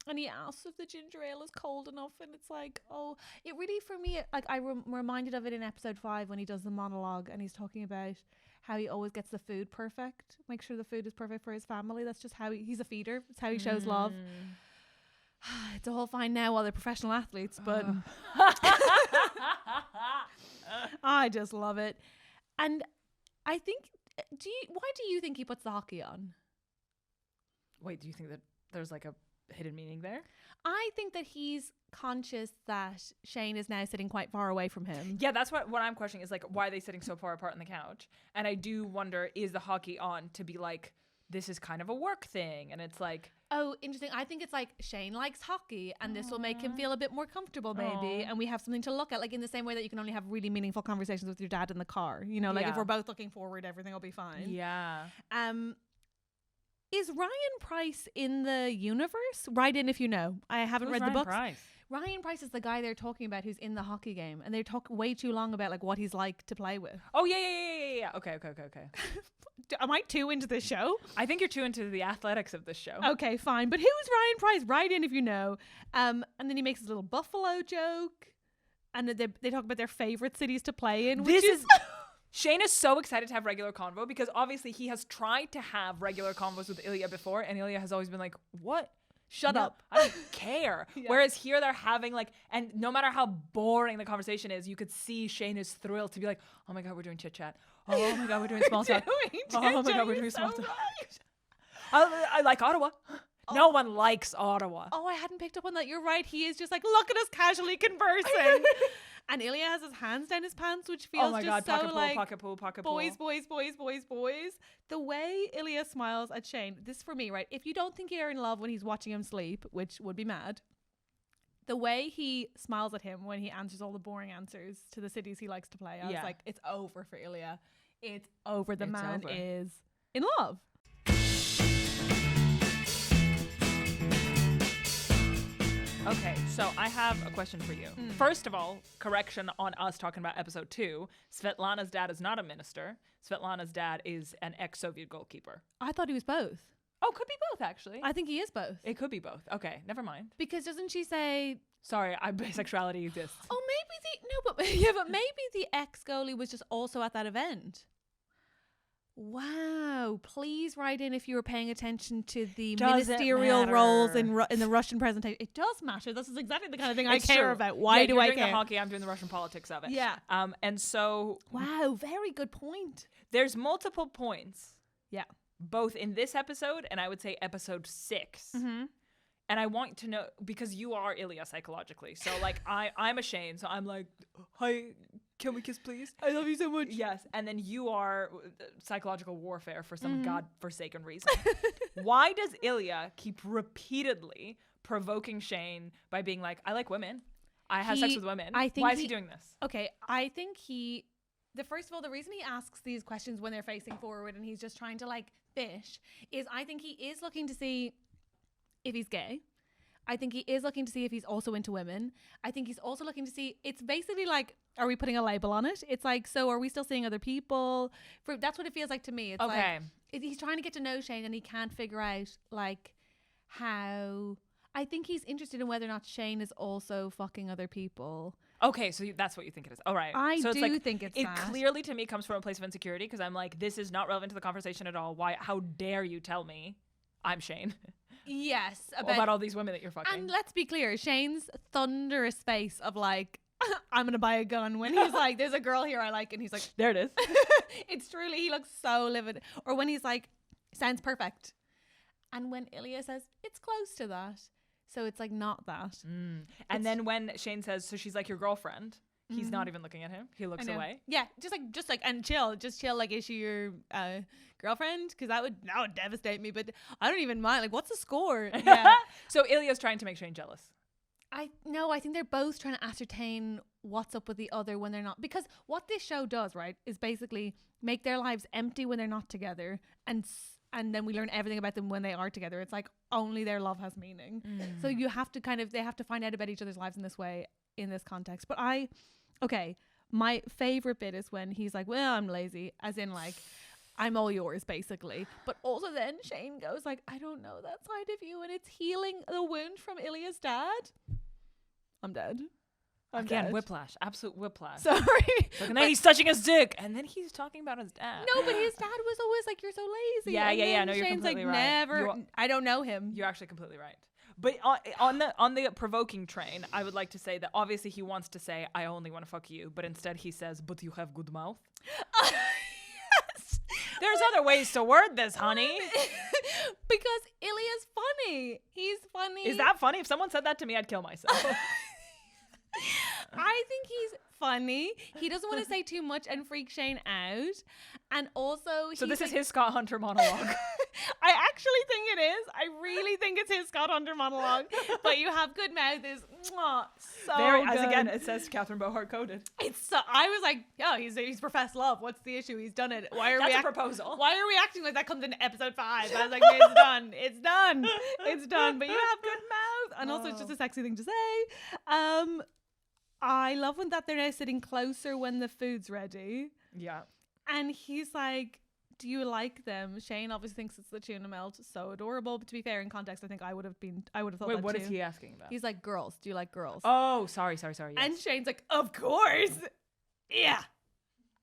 And he asks if the ginger ale is cold enough, and it's like, oh, it really, for me, like I'm reminded of it in episode 5 when he does the monologue and he's talking about how he always gets the food perfect, make sure the food is perfect for his family. That's just how he's a feeder. It's how he shows love. It's all fine now while they're professional athletes, but I just love it. And I think, why do you think he puts the hockey on? Wait, do you think that there's like a hidden meaning there? I think that he's conscious that Shane is now sitting quite far away from him. Yeah, that's what I'm questioning is like, why are they sitting so far apart on the couch? And I do wonder, is the hockey on to be like, this is kind of a work thing? And it's like, oh, interesting. I think it's like Shane likes hockey and this will make him feel a bit more comfortable maybe. And we have something to look at, like in the same way that you can only have really meaningful conversations with your dad in the car. You know, like if we're both looking forward, everything will be fine. Yeah. Is Ryan Price in the universe? Write in if you know. I haven't read the books. Price? Ryan Price is the guy they're talking about who's in the hockey game, and they talk way too long about like what he's like to play with. Oh yeah. Okay. Am I too into this show? I think you're too into the athletics of this show. Okay, fine. But who is Ryan Price? Write in if you know. And then he makes his little Buffalo joke, and they talk about their favorite cities to play in. Which is Shane is so excited to have regular convo because obviously he has tried to have regular convos with Ilya before, and Ilya has always been like, "What? Shut up. I don't care." Yeah. Whereas here they're having like, and no matter how boring the conversation is, you could see Shane is thrilled to be like, "Oh my God, we're doing chit chat. Oh my God, we're doing small talk. Oh my God, we're doing small talk. I like Ottawa." No one likes Ottawa. Oh, I hadn't picked up on that. You're right. He is just like, look at us casually conversing. And Ilya has his hands down his pants, which feels just so like pocket pool. Boys. The way Ilya smiles at Shane, this for me, right? If you don't think you're in love when he's watching him sleep, which would be mad, the way he smiles at him when he answers all the boring answers to the cities he likes to play, I was like, it's over for Ilya. It's over. The man is in love. Okay, so I have a question for you. First of all, correction on us talking about episode 2. Svetlana's dad is not a minister. Svetlana's dad is an ex-Soviet goalkeeper. I thought he was both. Oh, could be both, actually. I think he is both. It could be both. Okay, never mind. Because doesn't she say Sorry, bisexuality exists. Oh, but maybe the ex-goalie was just also at that event. Wow. Please write in if you were paying attention to the ministerial roles in the Russian presentation. It does matter. This is exactly the kind of thing I care about. Why do I care? You're doing the hockey, I'm doing the Russian politics of it. Yeah. And so... Wow, very good point. There's multiple points. Yeah. Both in this episode and I would say episode 6. Mm-hmm. And I want to know, because you are Ilya psychologically. So, like, I'm a Shane. So I'm like, hi, can we kiss, please? I love you so much. Yes. And then you are psychological warfare for some godforsaken reason. Why does Ilya keep repeatedly provoking Shane by being like, I like women. I have sex with women. Why is he doing this? Okay, I think first of all, the reason he asks these questions when they're facing forward and he's just trying to, like, fish is I think he is looking to see if he's gay. I think he is looking to see if he's also into women. I think he's also looking to see, it's basically like, are we putting a label on it? It's like, so are we still seeing other people? That's what it feels like to me. It's okay. Like, he's trying to get to know Shane and he can't figure out, like, how... I think he's interested in whether or not Shane is also fucking other people. Okay, so that's what you think it is. All right. I so do think it's It clearly, to me, comes from a place of insecurity because I'm like, this is not relevant to the conversation at all. Why? How dare you tell me I'm Shane? Yes. About all these women that you're fucking. And let's be clear, Shane's thunderous face of like, I'm going to buy a gun when he's like, there's a girl here I like. And he's like, there it is. It's truly, he looks so livid. Or when he's like, sounds perfect. And when Ilya says, it's close to that. So it's like not that. And then when Shane says, so she's like your girlfriend, he's not even looking at him. He looks away. Yeah, just like, and chill. Just chill. Like, is she your girlfriend? Because that would devastate me. But I don't even mind. Like, what's the score? Yeah. So Ilya's trying to make Shane jealous. I think they're both trying to ascertain what's up with the other when they're not. Because what this show does, right, is basically make their lives empty when they're not together, and then we learn everything about them when they are together. It's like only their love has meaning. So you have to they have to find out about each other's lives in this way, in this context. But my favorite bit is when he's like, well, I'm lazy, as in like, I'm all yours, basically. But also then Shane goes like, I don't know that side of you. And it's healing the wound from Ilya's dad. I'm dead. Again, whiplash. Absolute whiplash. Sorry. And then he's touching his dick. And then he's talking about his dad. No, but his dad was always like, you're so lazy. Yeah. No, you're Shane's completely like, right. Never. I don't know him. You're actually completely right. But on the provoking train, I would like to say that obviously he wants to say, I only want to fuck you. But instead he says, but you have good mouth. Yes. There's other ways to word this, honey. Because Ilya's funny. He's funny. Is that funny? If someone said that to me, I'd kill myself. I think he's funny. He doesn't want to say too much and freak Shane out. And also... So this is his Scott Hunter monologue. I actually think it is. I really think it's his Scott Hunter monologue. But you have good mouth is so very, good. as again, it says Catherine Bohart coded. It's so... I was like, yeah, he's professed love. What's the issue? He's done it. That's a proposal. Why are we acting like that comes in episode 5? I was like, it's done. It's done. It's done. But you have good mouth. And also it's just a sexy thing to say. I love that they're now sitting closer when the food's ready. Yeah. And he's like, do you like them? Shane obviously thinks it's the tuna melt. So adorable. But to be fair, in context, I think I would have thought Wait, that what too. is he asking about? He's like, girls. Do you like girls? Oh, sorry. Yes. And Shane's like, of course. Yeah.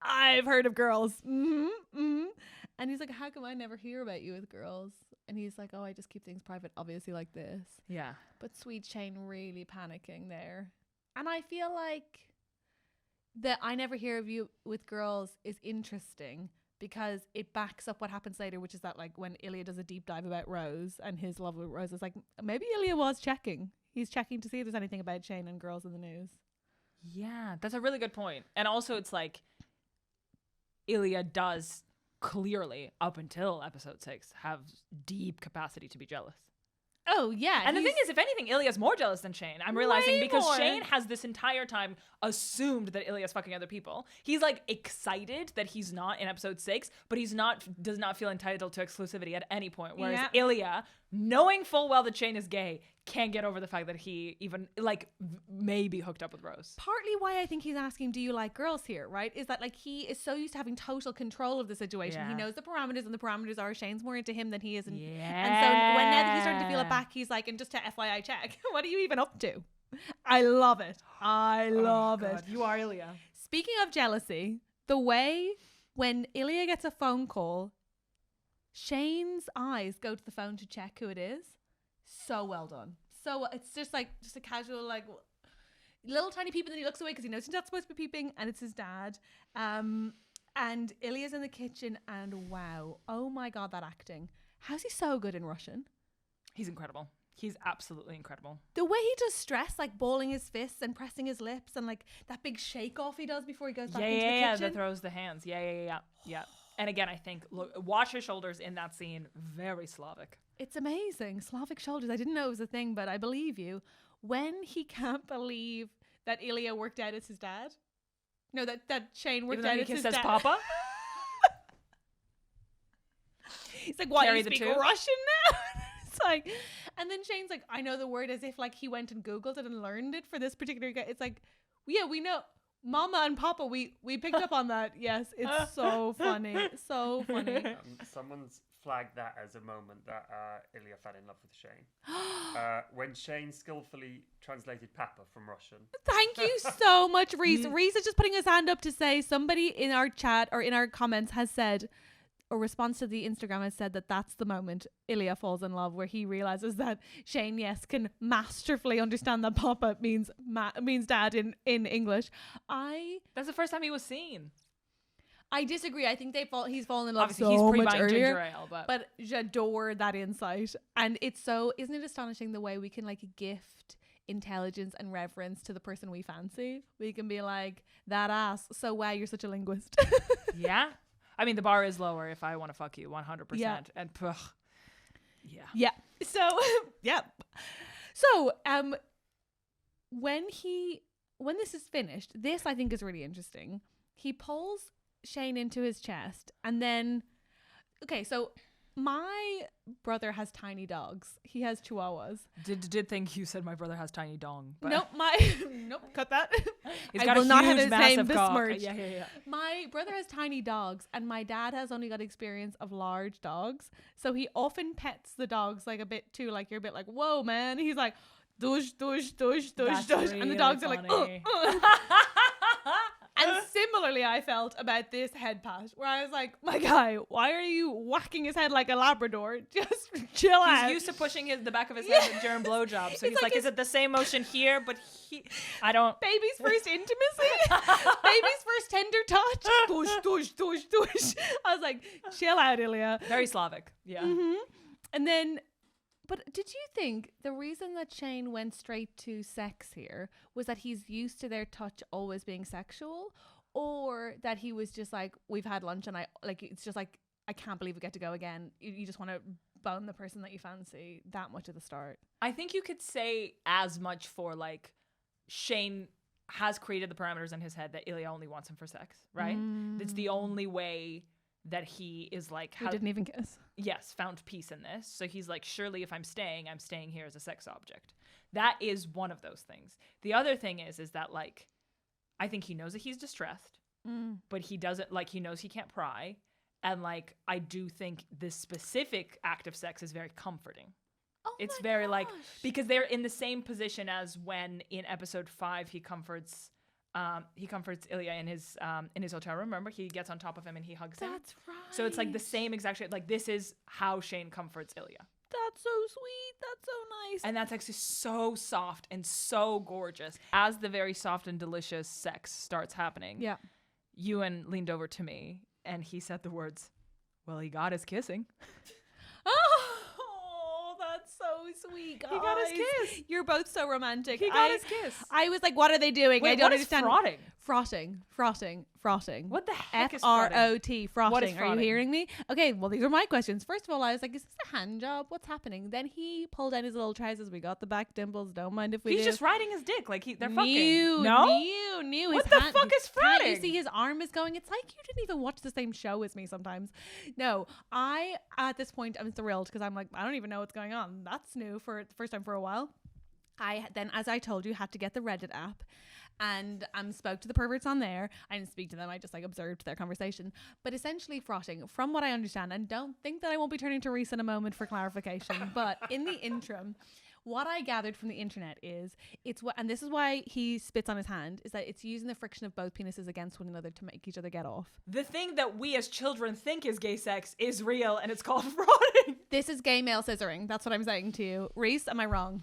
I've heard of girls. And he's like, how come I never hear about you with girls? And he's like, oh, I just keep things private, obviously, like this. Yeah. But sweet Shane really panicking there. And I feel like that I never hear of you with girls is interesting because it backs up what happens later, which is that like when Ilya does a deep dive about Rose and his love with Rose, is like maybe Ilya was checking. He's checking to see if there's anything about Shane and girls in the news. Yeah, that's a really good point. And also it's like Ilya does clearly, up until episode 6, have deep capacity to be jealous. Oh, yeah. And the thing is, if anything, Ilya's more jealous than Shane. I'm realizing because more. Shane has this entire time assumed that Ilya's fucking other people. He's like excited that he's not in episode 6, but does not feel entitled to exclusivity at any point. Whereas Ilya, knowing full well that Shane is gay, can't get over the fact that he even like maybe hooked up with Rose. Partly why I think he's asking, do you like girls here, right? Is that like he is so used to having total control of the situation. Yeah. He knows the parameters, and the parameters are Shane's more into him than he is. And so when now that he's starting to feel it back, he's like, and just to FYI check, what are you even up to? I love it. I love it. You are Ilya. Speaking of jealousy, the way when Ilya gets a phone call, Shane's eyes go to the phone to check who it is. So well done. So it's just a casual, like, little tiny peep, and then he looks away because he knows he's not supposed to be peeping, and it's his dad. And Ilya's in the kitchen, and wow, oh my God, that acting. How's he so good in Russian? He's incredible. He's absolutely incredible. The way he does stress, like balling his fists and pressing his lips, and like that big shake off he does before he goes back into the kitchen. Yeah, that throws the hands. Yeah. And again, I think, look, watch his shoulders in that scene. Very Slavic. It's amazing. Slavic shoulders. I didn't know it was a thing, but I believe you. When he can't believe that Ilya worked out as his dad. No, that Shane worked out as his dad. Says Papa. He's like, what, Carry you the speak two? Russian now? It's like, and then Shane's like, I know the word, as if like he went and Googled it and learned it for this particular guy. It's like, yeah, we know. Mama and Papa, we picked up on that. Yes, it's so funny. So funny. Someone's flagged that as a moment that Ilya fell in love with Shane. When Shane skillfully translated Papa from Russian. Thank you so much, Reese. Reese is just putting his hand up to say somebody in our chat or in our comments has said, or response to the Instagram has said that that's the moment Ilya falls in love, where he realizes that Shane, yes, can masterfully understand that Papa means dad in English. That's the first time he was seen. I disagree. I think he's fallen in love Obviously, so he's much pre-buying earlier. ginger ale, but j'adore that insight. And it's so, isn't it astonishing the way we can like gift intelligence and reverence to the person we fancy? We can be like, that ass. So wow, you're such a linguist. Yeah. I mean, the bar is lower if I want to fuck you 100%. Yeah. And Yeah. So, yeah. So, when this is finished, this I think is really interesting. He pulls Shane into his chest, and then, okay, so my brother has tiny dogs. He has chihuahuas. Did think you said my brother has tiny dong. But Nope, nope, cut that. He's I got will a not have huge, his massive name cock. besmirched. Yeah. My brother has tiny dogs, and my dad has only got experience of large dogs. So he often pets the dogs like a bit too, like you're a bit like, whoa, man. He's like, douche, douche, douche, douche, douche. And the dogs are like, And similarly, I felt about this head pat, where I was like, my guy, why are you whacking his head like a Labrador? Just chill out. He's used to pushing the back of his head during blowjobs. So he's like, is it the same motion here? But I don't. Baby's first intimacy? Baby's first tender touch? Douche, douche, douche, douche. I was like, chill out, Ilya. Very Slavic. Yeah. Mm-hmm. And then, but did you think the reason that Shane went straight to sex here was that he's used to their touch always being sexual, or that he was just like, we've had lunch and it's just like, I can't believe we get to go again. You just want to bone the person that you fancy that much at the start. I think you could say as much for like Shane has created the parameters in his head that Ilya only wants him for sex, right? It's the only way that he is like, We didn't even kiss. Yes, found peace in this. So he's like, surely if I'm staying here as a sex object. That is one of those things. The other thing is that like, I think he knows that he's distressed, but he doesn't, like, he knows he can't pry. And like, I do think this specific act of sex is very comforting. Oh, it's very like, because they're in the same position as when in episode 5 he comforts Ilya in his hotel room. Remember, he gets on top of him and he hugs him. That's right. So it's like the same exact shit. Like, this is how Shane comforts Ilya. That's so sweet. That's so nice. And that's actually so soft and so gorgeous. As the very soft and delicious sex starts happening, yeah, Ewan leaned over to me and he said the words, "Well, he got his kissing." Oh, that's so sweet, guys. He got his kiss. You're both so romantic. He got his kiss. I was like, what are they doing? Wait, I don't what is understand. frotting? Frotting. What the heck is frotting? F-R-O-T, frotting. What is Are you frotting? hearing me? Okay, well, these are my questions. First of all, I was like, is this a hand job? What's happening? Then he pulled down his little trousers. We got the back dimples. Don't mind if we He's do. just riding his dick like they're fucking. New. What His the hand, fuck is Can't you frotting? see his arm is going? It's like you didn't even watch the same show as me sometimes. No, at this point, I'm thrilled because I'm like, I don't even know what's going on. That's new for the first time for a while. I then, as I told you, had to get the Reddit app and spoke to the perverts on there. I didn't speak to them. I just like observed their conversation. But essentially frotting, from what I understand, and don't think that I won't be turning to Reese in a moment for clarification, but in the interim, What I gathered from the internet is and this is why he spits on his hand, is that it's using the friction of both penises against one another to make each other get off. The thing that we as children think is gay sex is real, and it's called frauding. This is gay male scissoring. That's what I'm saying to you. Reese, am I wrong?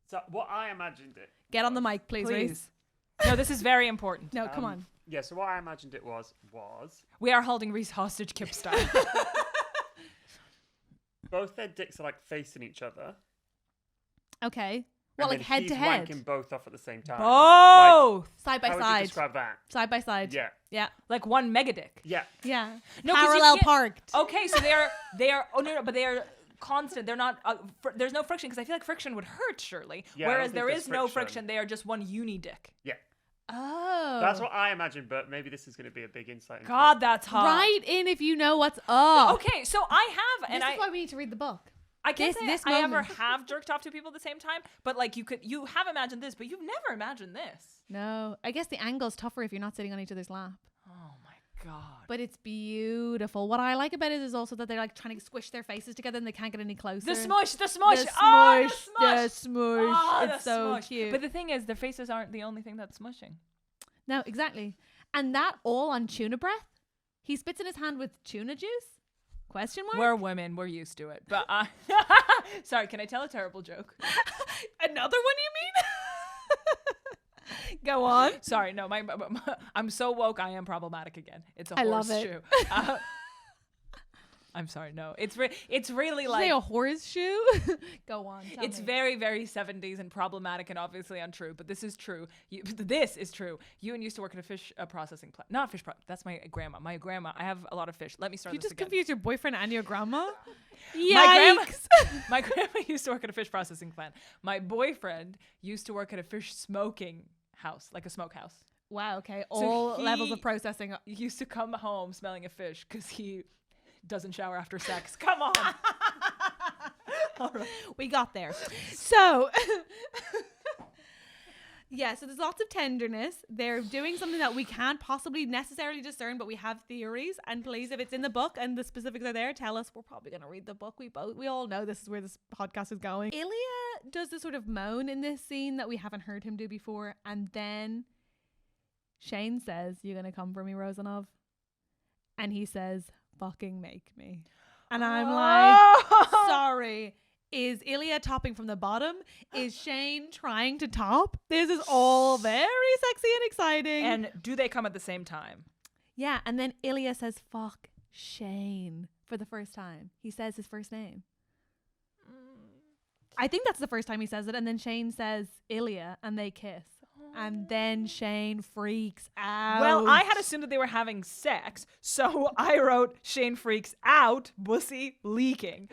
So what I imagined it. Get on the mic, please. Reese. No, this is very important. No, come on. Yeah, so what I imagined it was We are holding Reese hostage, Kip style. both their dicks are like facing each other. Okay. Well, and like then head to he's head. wanking both off at the same time. Both! Side by How would you side. describe that? Side by side. Yeah. Yeah. Like one megadick. Yeah. Yeah. No, 'cause you Parallel can't- parked. Okay, so but they are constant. They're not, there's no friction, because I feel like friction would hurt, surely. Yeah, I don't Whereas think there there's is no friction. friction, they are just one uni dick. Yeah. Oh. That's what I imagined, but maybe this is going to be a big insight. into God, it. that's hot. Write in if you know what's up. Okay, so I have, and This I is why we need to read the book. I can't this say I ever moment. have jerked off to people at the same time, but like you have imagined this, but you've never imagined this. No. I guess the angle's tougher if you're not sitting on each other's lap. Oh my God. But it's beautiful. What I like about it is also that they're like trying to squish their faces together and they can't get any closer. The smush, the smush, The oh, smush. the smush. The smush. Oh, It's the so smush. cute. But the thing is, their faces aren't the only thing that's smushing. No, exactly. And that all on tuna breath. He spits in his hand with tuna juice? Question mark? We're women, we're used to it. But sorry, can I tell a terrible joke? Another one, you mean? Go on. Sorry, no, I'm so woke. I am problematic again. It's a I love horseshoe. I'm sorry. No, it's really Did you like say a horseshoe? Go on. Tell it's me. very, very 70s and problematic and obviously untrue. But this is true. This is true. Ewan used to work at a fish processing plant. Not fish. That's my grandma. My grandma. I have a lot of fish. Let me start You this just again. confused your boyfriend and your grandma? Yikes. Yikes. My grandma used to work at a fish processing plant. My boyfriend used to work at a fish smoking house, like a smokehouse. Wow, okay. So All he- levels of processing. He used to come home smelling of fish because he doesn't shower after sex. Come on. All right. We got there. So, yeah, so there's lots of tenderness. They're doing something that we can't possibly necessarily discern, but we have theories. And please, if it's in the book and the specifics are there, tell us. We're probably going to read the book. We all know this is where this podcast is going. Ilya does this sort of moan in this scene that we haven't heard him do before. And then Shane says, "You're going to come for me, Rosanov?" And he says, "Fucking make me." And I'm like, sorry. Is Ilya topping from the bottom? Is Shane trying to top? This is all very sexy and exciting. And do they come at the same time? yeah, and then Ilya says, "Fuck Shane," for the first time. He says his first name. I think that's the first time he says it. And then Shane says Ilya and they kiss. And then Shane freaks out. Well, I had assumed that they were having sex, so I wrote Shane freaks out, bussy leaking.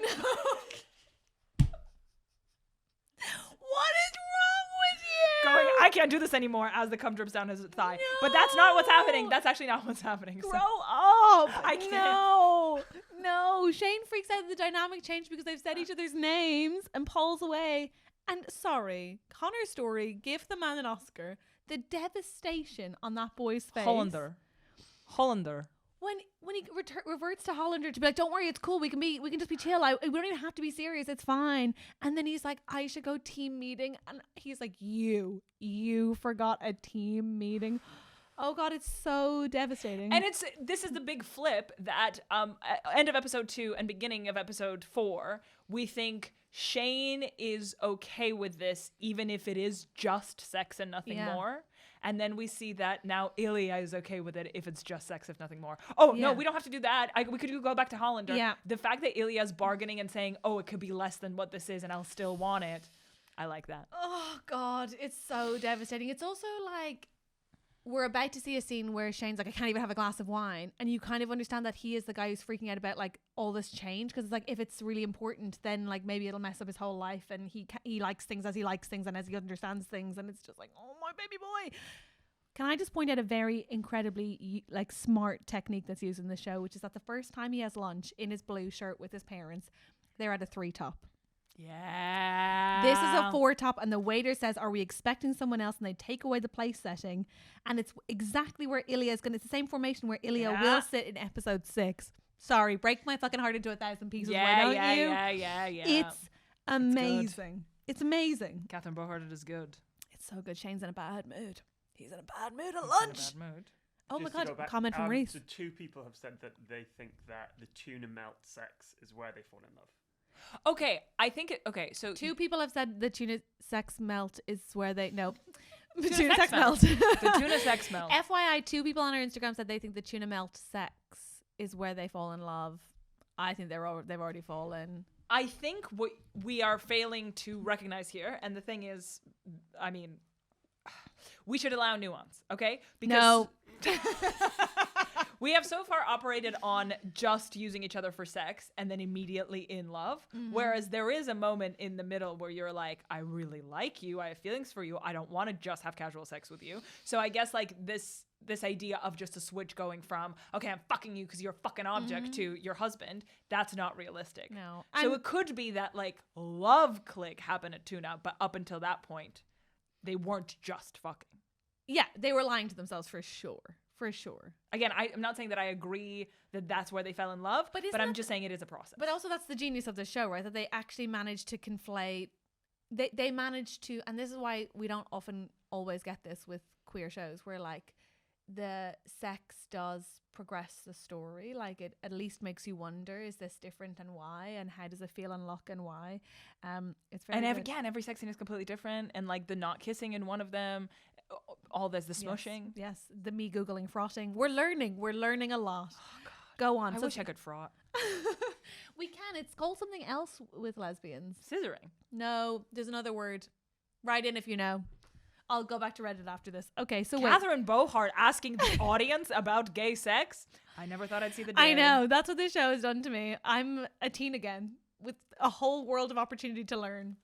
What is wrong with you? Going, I can't do this anymore as the cum drips down his thigh. But that's not what's happening. That's actually not what's happening. Grow So. up. I can't. No. Shane freaks out. The dynamic changed because they've said each other's names and pulls away. And sorry, Connor's story, give the man an Oscar. The devastation on that boy's face. Hollander. When he reverts to Hollander to be like, "Don't worry, it's cool. We can just be chill. We don't even have to be serious. It's fine." And then he's like, "I should go team meeting." And he's like, You forgot a team meeting." Oh God, it's so devastating. And this is the big flip that end of episode 2 and beginning of episode 4, we think Shane is okay with this, even if it is just sex and nothing more. And then we see that now Ilya is okay with it if it's just sex, if nothing more. Oh, no, we don't have to do that. We could go back to Hollander. Yeah. The fact that Ilya's bargaining and saying, "Oh, it could be less than what this is and I'll still want it." I like that. Oh God, it's so devastating. It's also like we're about to see a scene where Shane's like, "I can't even have a glass of wine," and you kind of understand that he is the guy who's freaking out about like all this change, because it's like, if it's really important, then like maybe it'll mess up his whole life, and he likes things as he likes things and as he understands things, and it's just like, oh my baby boy. Can I just point out a very incredibly like smart technique that's used in the show, which is that the first time he has lunch in his blue shirt with his parents, they're at a 3-top. Yeah. This is a 4-top, and the waiter says, "Are we expecting someone else?" And they take away the place setting, and it's exactly where Ilya is going. It's the same formation where Ilya will sit in episode 6. Sorry, break my fucking heart into 1,000 pieces. Why don't you? Yeah. It's amazing. It's amazing. Catherine Bohart, it is good. It's so good. Shane's in a bad mood. He's in a bad mood at He's lunch. in a bad mood. Oh my Just to god, go back, comment from Reese. So 2 people have said that they think that the tuna melt sex is where they fall in love. Okay, I think okay. So 2 people have said the tuna sex melt is where they the Tuna sex melt. The tuna sex melt. FYI, 2 people on our Instagram said they think the tuna melt sex is where they fall in love. I think they've already fallen. I think what we are failing to recognize here, and the thing is, I mean, we should allow nuance, okay? Because we have so far operated on just using each other for sex and then immediately in love. Mm-hmm. Whereas there is a moment in the middle where you're like, I really like you. I have feelings for you. I don't want to just have casual sex with you. So I guess like this idea of just a switch going from, okay, I'm fucking you because you're a fucking object to your husband, that's not realistic. No. So it could be that like love click happened at Tuna, but up until that point, they weren't just fucking. Yeah, they were lying to themselves for sure. For sure. Again, I'm not saying that I agree that that's where they fell in love, but I'm just saying it is a process. But also that's the genius of the show, right? That they actually managed to conflate. They managed to, and this is why we don't often always get this with queer shows, where like the sex does progress the story. Like it at least makes you wonder, is this different and why? And how does it feel and look and why? It's very and good. again, every sex scene is completely different. And like the not kissing in one of them, all this, the smushing. Yes, the me Googling frotting. We're learning a lot. Oh, God. Go on. I wish I could frot. We can. It's called something else with lesbians. Scissoring. No, there's another word. Write in if you know. I'll go back to Reddit after this. Okay, so Catherine Bohart asking the audience about gay sex. I never thought I'd see the day. I know. That's what this show has done to me. I'm a teen again with a whole world of opportunity to learn.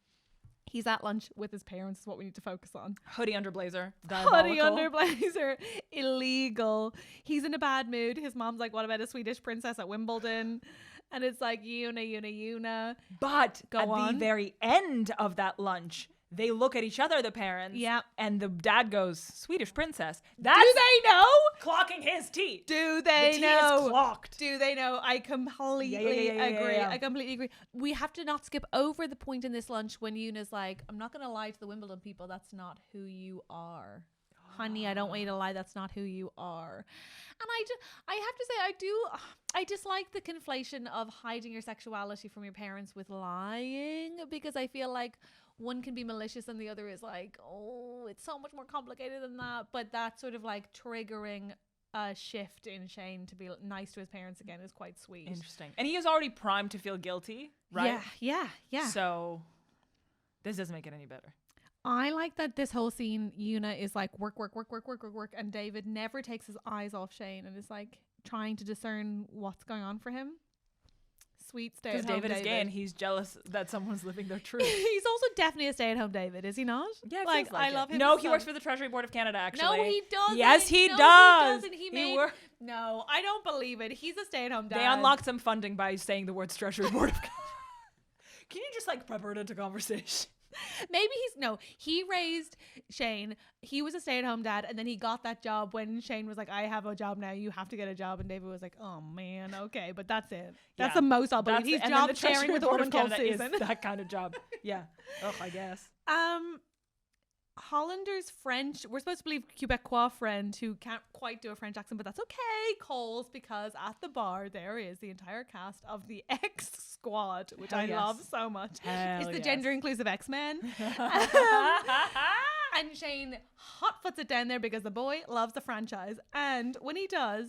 He's at lunch with his parents is what we need to focus on. Hoodie under blazer. Diabolical. Hoodie under blazer. Illegal. He's in a bad mood. His mom's like, what about a Swedish princess at Wimbledon? And it's like, Una. But Go at on. the very end of that lunch, they look at each other, the parents. Yeah. And the dad goes, Swedish princess. Do they know? Clocking his tea. Do they the know? Tea is clocked. Do they know? I completely agree. Yeah. I completely agree. We have to not skip over the point in this lunch when Yuna's like, I'm not going to lie to the Wimbledon people. That's not who you are. Honey, I don't want you to lie. That's not who you are. And I have to say, I dislike the conflation of hiding your sexuality from your parents with lying, because I feel like one can be malicious and the other is like, oh, it's so much more complicated than that. But that sort of like triggering a shift in Shane to be nice to his parents again is quite sweet. Interesting. And he is already primed to feel guilty, right? Yeah. So this doesn't make it any better. I like that this whole scene, Una is like work, and David never takes his eyes off Shane and is like trying to discern what's going on for him. Sweet stay-at-home Because David is gay and he's jealous that someone's living their truth. He's also definitely a stay-at-home David, is he not? Yeah, like I love him. No, he works for the Treasury Board of Canada, actually. No, he doesn't. Yes, he No, does. He doesn't. No, I don't believe it. He's a stay-at-home dad. They unlocked some funding by saying the words Treasury Board of Canada. Can you just like prepare it into conversation? Maybe he raised Shane. He was a stay-at-home dad, and then he got that job when Shane was like, I have a job now, you have to get a job, and David was like, oh man, okay, but that's it. That's the most I'll believe. He's job sharing with a woman called Susan. That kind of job. Yeah. Oh, I guess. Hollander's French, we're supposed to believe Quebecois friend who can't quite do a French accent, but that's okay, calls, because at the bar there is the entire cast of the X Squad, which I love so much. It's the gender inclusive X-Men. And Shane hotfoots it down there because the boy loves the franchise, and when he does,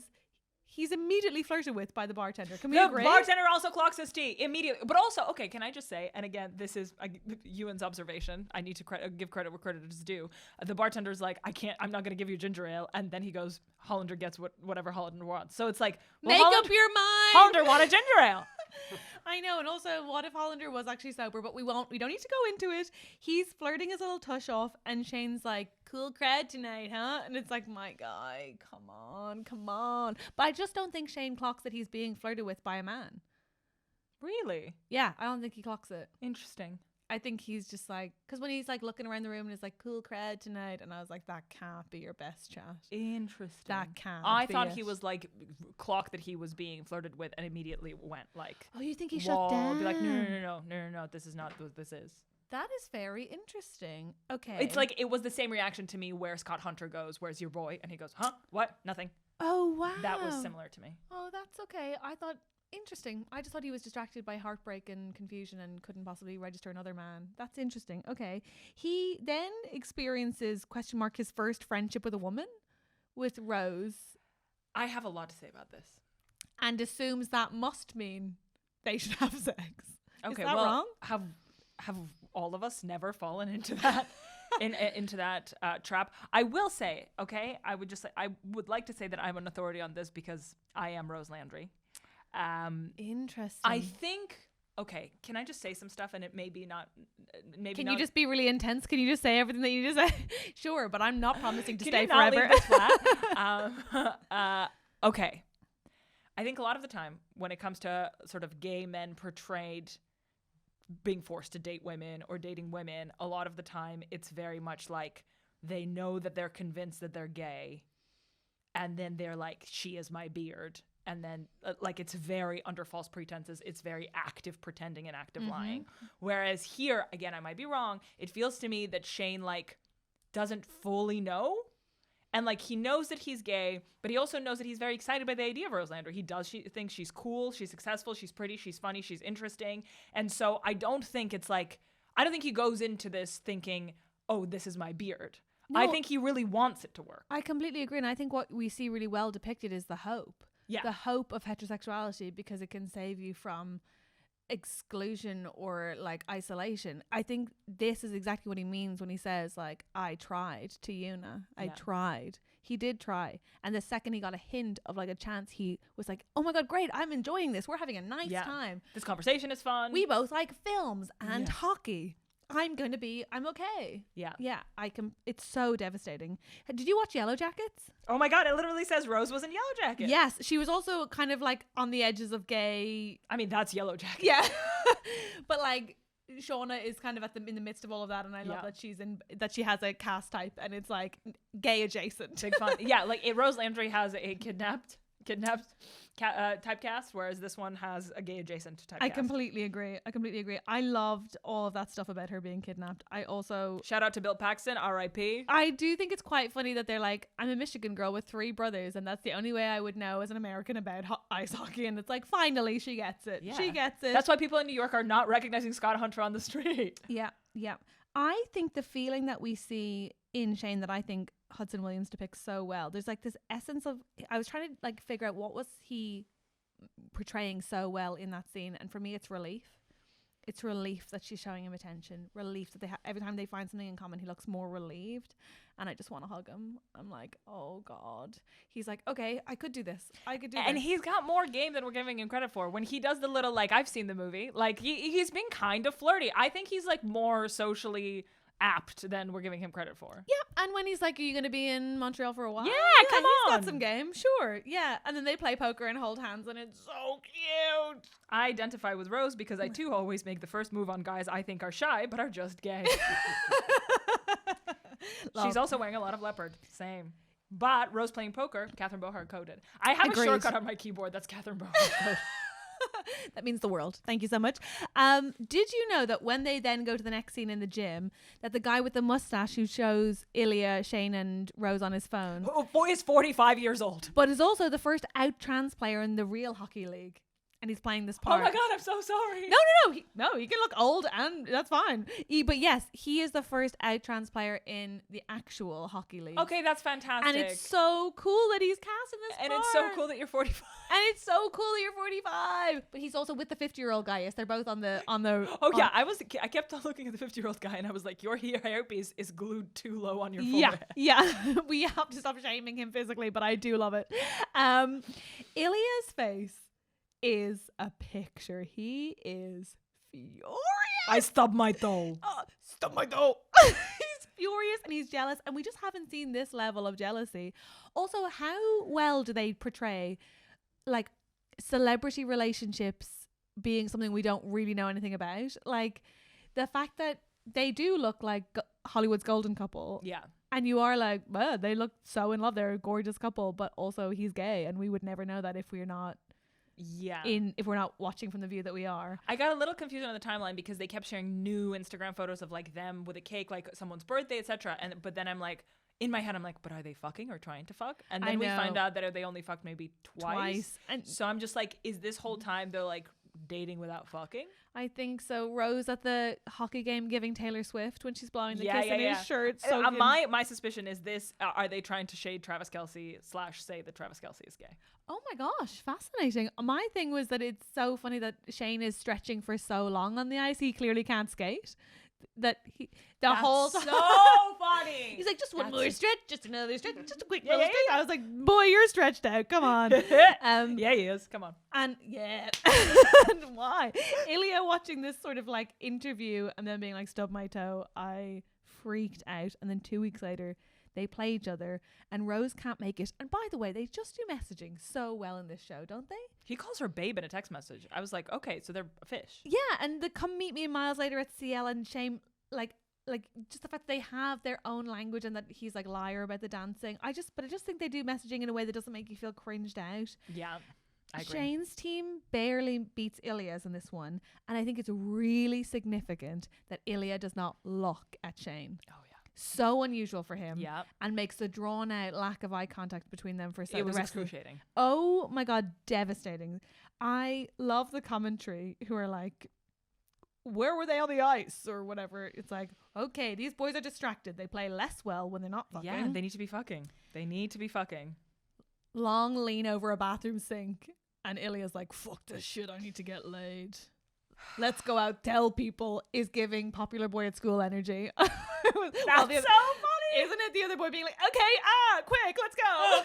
he's immediately flirted with by the bartender. Can we agree? The bartender also clocks his tea immediately. But also, okay, can I just say, and again, this is Ewan's observation. I need to give credit where credit is due. The bartender's like, I'm not going to give you ginger ale. And then he goes, Hollander gets whatever Hollander wants. So it's like, well, make up your mind. Hollander wanted ginger ale. I know. And also, what if Hollander was actually sober? But we don't need to go into it. He's flirting his little tush off, and Shane's like, cool crowd tonight, huh? And it's like, my guy, come on. But I just don't think Shane clocks that he's being flirted with by a man. Really? Yeah, I don't think he clocks it. Interesting. I think he's just like, because when he's like looking around the room and it's like, cool crowd tonight, and I was like, that can't be your best chat. Interesting. That can't I be thought it. he was like clocked that he was being flirted with and immediately went like, oh, you think he shut down? Be like, no, this is not what this is. That is very interesting. Okay. It's like it was the same reaction to me where Scott Hunter goes, "Where's your boy?" And he goes, "Huh? What? Nothing." oh wow. That was similar to me. Oh, that's okay. I thought interesting. I just thought he was distracted by heartbreak and confusion and couldn't possibly register another man. That's interesting. Okay. He then experiences his first friendship with a woman, with Rose, I have a lot to say about this. and assumes that must mean they should have sex. Okay, Is that well, wrong? have all of us never fallen into that into that trap? I will say, okay, I would like to say that I'm an authority on this because I am Rose Landry. Interesting. I think. Okay, can I just say some stuff and it maybe not. Can you just be really intense? Can you just say everything that you need to say? Sure, but I'm not promising to Can stay you not forever. leave this flat? Okay. I think a lot of the time when it comes to sort of gay men portrayed being forced to date women or dating women, a lot of the time it's very much like they know that they're convinced that they're gay and then they're like, she is my beard. And then like it's very under false pretenses. It's very active pretending and active lying. Whereas here, again, I might be wrong. It feels to me that Shane like doesn't fully know. And like he knows that he's gay, but he also knows that he's very excited by the idea of Rose Landry. He thinks she's cool, she's successful, she's pretty, she's funny, she's interesting. And so I don't think he goes into this thinking, oh, this is my beard. No. I think he really wants it to work. I completely agree. And I think what we see really well depicted is the hope. Yeah. The hope of heterosexuality because it can save you from exclusion or like isolation. I think this is exactly what he means when he says like, I tried to Yuna. I tried. He did try. And the second he got a hint of like a chance, he was like, oh my God, great. I'm enjoying this. We're having a nice time. This conversation is fun. We both like films and hockey. I'm okay. Yeah. Yeah. It's so devastating. Did you watch Yellow Jackets? Oh my God, it literally says Rose was in Yellow Jacket. Yes. She was also kind of like on the edges of gay. I mean, that's Yellow Jacket. Yeah. But like Shauna is kind of in the midst of all of that. And I love that she has a cast type and it's like gay adjacent. Big fun. Yeah. Like Rose Landry has a kidnapped typecast, whereas this one has a gay adjacent typecast. I completely agree. I loved all of that stuff about her being kidnapped. I also shout out to Bill Paxton, R.I.P. I do think it's quite funny that they're like, I'm a Michigan girl with 3 brothers, and that's the only way I would know as an American about ice hockey. And it's like, finally, she gets it. Yeah. She gets it. That's why people in New York are not recognizing Scott Hunter on the street. Yeah, yeah. I think the feeling that we see in Shane that I think Hudson Williams depicts so well. There's like this essence of, I was trying to like figure out what was he portraying so well in that scene, and for me it's relief. It's relief that she's showing him attention, relief that every time they find something in common he looks more relieved, and I just want to hug him. I'm like, oh God. He's like, okay, I could do this, and he's got more game than we're giving him credit for. When he does the little like, I've seen the movie, like he's been kind of flirty. I think he's like more socially apt than we're giving him credit for. Yeah, and when he's like, are you going to be in Montreal for a while? Yeah, come he's on. got some game, sure. Yeah, and then they play poker and hold hands and it's so cute. I identify with Rose because I too always make the first move on guys I think are shy but are just gay. She's also wearing a lot of leopard. Same. But Rose playing poker, Catherine Bohart coded. I have Agreed. a shortcut on my keyboard that's Catherine Bohart coded. That means the world. Thank you so much. Did you know that when they then go to the next scene in the gym, that the guy with the mustache who shows Ilya, Shane and Rose on his phone, boy is 45 years old, but is also the first out trans player in the real hockey league, and he's playing this part. Oh my God, I'm so sorry. No, he can look old and that's fine. But yes, he is the first out trans player in the actual hockey league. Okay, that's fantastic. And it's so cool that he's cast in this and part. it's so cool that you're 45. And it's so cool that you're 45. But he's also with the 50-year-old guy. Yes, they're both on the. Oh yeah, I kept on looking at the 50-year-old guy and I was like, your hairpiece is glued too low on your forehead. Yeah. We have to stop shaming him physically, but I do love it. Ilya's face is a picture. He is furious. I stubbed my toe. Stub my toe. He's furious and he's jealous, and we just haven't seen this level of jealousy. Also, how well do they portray like celebrity relationships being something we don't really know anything about? Like the fact that they do look like Hollywood's golden couple. Yeah. And you are like, well, they look so in love. They're a gorgeous couple, but also he's gay, and we would never know that if we're not Yeah. if we're not watching from the view that we are. I got a little confused on the timeline because they kept sharing new Instagram photos of like them with a cake, like someone's birthday, etc. But then I'm like, in my head, I'm like, but are they fucking or trying to fuck? And then we find out that they only fucked maybe twice. And so I'm just like, is this whole time they're like dating without fucking? I think so. Rose at the hockey game giving Taylor Swift when she's blowing the kiss in his shirt. So my suspicion is this: are they trying to shade Travis Kelce / say that Travis Kelce is gay? Oh my gosh, fascinating. My thing was that it's so funny that Shane is stretching for so long on the ice. He clearly can't skate. That's whole time. So funny. He's like, just one more stretch, just another stretch, just a quick little stretch. I was like, boy, you're stretched out. Come on. Yeah, he is. Come on. And yeah. And why? Ilya watching this sort of like interview and then being like, stub my toe. I freaked out. And then 2 weeks later, they play each other and Rose can't make it. And by the way, they just do messaging so well in this show, don't they? He calls her babe in a text message. I was like, okay, so they're a fish. Yeah, and the come meet me miles later at CL and Shane, like just the fact that they have their own language and that he's like liar about the dancing. I just think they do messaging in a way that doesn't make you feel cringed out. Yeah. I agree. Shane's team barely beats Ilya's in this one, and I think it's really significant that Ilya does not look at Shane. Oh yeah. So unusual for him. Yeah. And makes the drawn out lack of eye contact between them for It was excruciating. Oh my god, devastating. I love the commentary who are like, where were they on the ice or whatever. It's like, okay, these boys are distracted. They play less well when they're not fucking. Yeah, they need to be fucking. They need to be fucking. Long lean over a bathroom sink and Ilya's like, fuck this shit, I need to get laid. Let's go out, tell people, is giving popular boy at school energy. That's so funny. Isn't it? The other boy being like, okay, quick, let's go.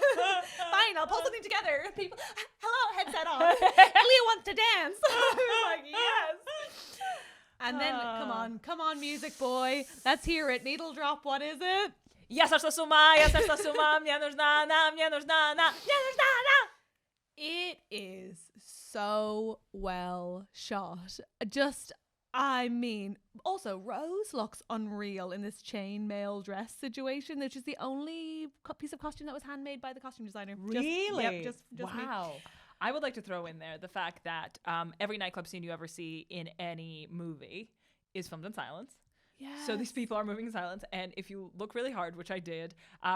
Fine, I'll pull something together. People, hello, headset on. Ilya wants to dance. Like, yes. And then, come on, music boy. Let's hear it. Needle drop, what is it? Ja sa suma, mnie нужна, mnie нужна. It is so well shot. I mean, also Rose looks unreal in this chainmail dress situation, which is the only piece of costume that was handmade by the costume designer. Really? Just wow. me. I would like to throw in there the fact that every nightclub scene you ever see in any movie is filmed in silence. Yes. So these people are moving in silence, and if you look really hard, which I did,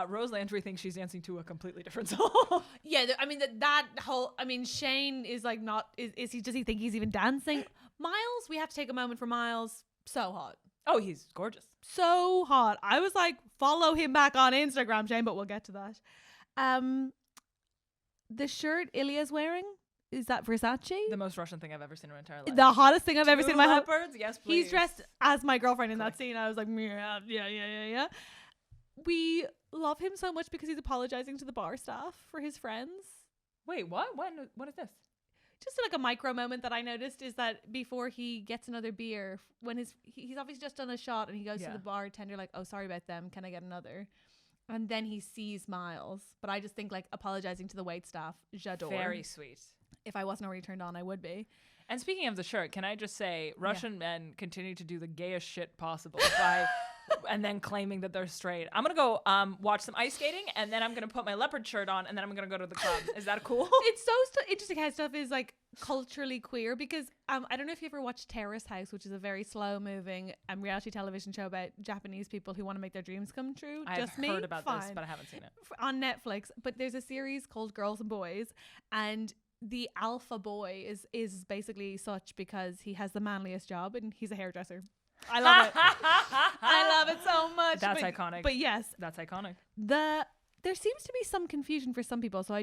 Rose Landry thinks she's dancing to a completely different song. Yeah, I mean that whole. I mean, Shane is like not. Is he? Does he think he's even dancing? Miles, we have to take a moment for Miles. So hot. Oh, he's gorgeous. So hot. I was like, follow him back on Instagram, Shane, but we'll get to that. The shirt Ilya's wearing, is that Versace? The most Russian thing I've ever seen in my entire life. The hottest thing I've ever seen in my life. Leopards? Yes, please. He's dressed as my girlfriend in that scene. I was like, yeah. We love him so much because he's apologizing to the bar staff for his friends. Wait, what? What is this? Just like a micro moment that I noticed is that before he gets another beer, when he's obviously just done a shot and he goes to the bartender like, oh, sorry about them. Can I get another? And then he sees Miles. But I just think like apologizing to the wait staff, j'adore. Very sweet. If I wasn't already turned on, I would be. And speaking of the shirt, can I just say Russian men continue to do the gayest shit possible by and then claiming that they're straight. I'm going to go watch some ice skating and then I'm going to put my leopard shirt on and then I'm going to go to the club. Is that cool? It's so interesting how stuff is like culturally queer because I don't know if you ever watched Terrace House, which is a very slow moving reality television show about Japanese people who want to make their dreams come true. I've heard about this, but I haven't seen it. On Netflix. But there's a series called Girls and Boys and the alpha boy is basically such because he has the manliest job and he's a hairdresser. I love it. I love it so much. That's iconic. But yes, that's iconic. There seems to be some confusion for some people. So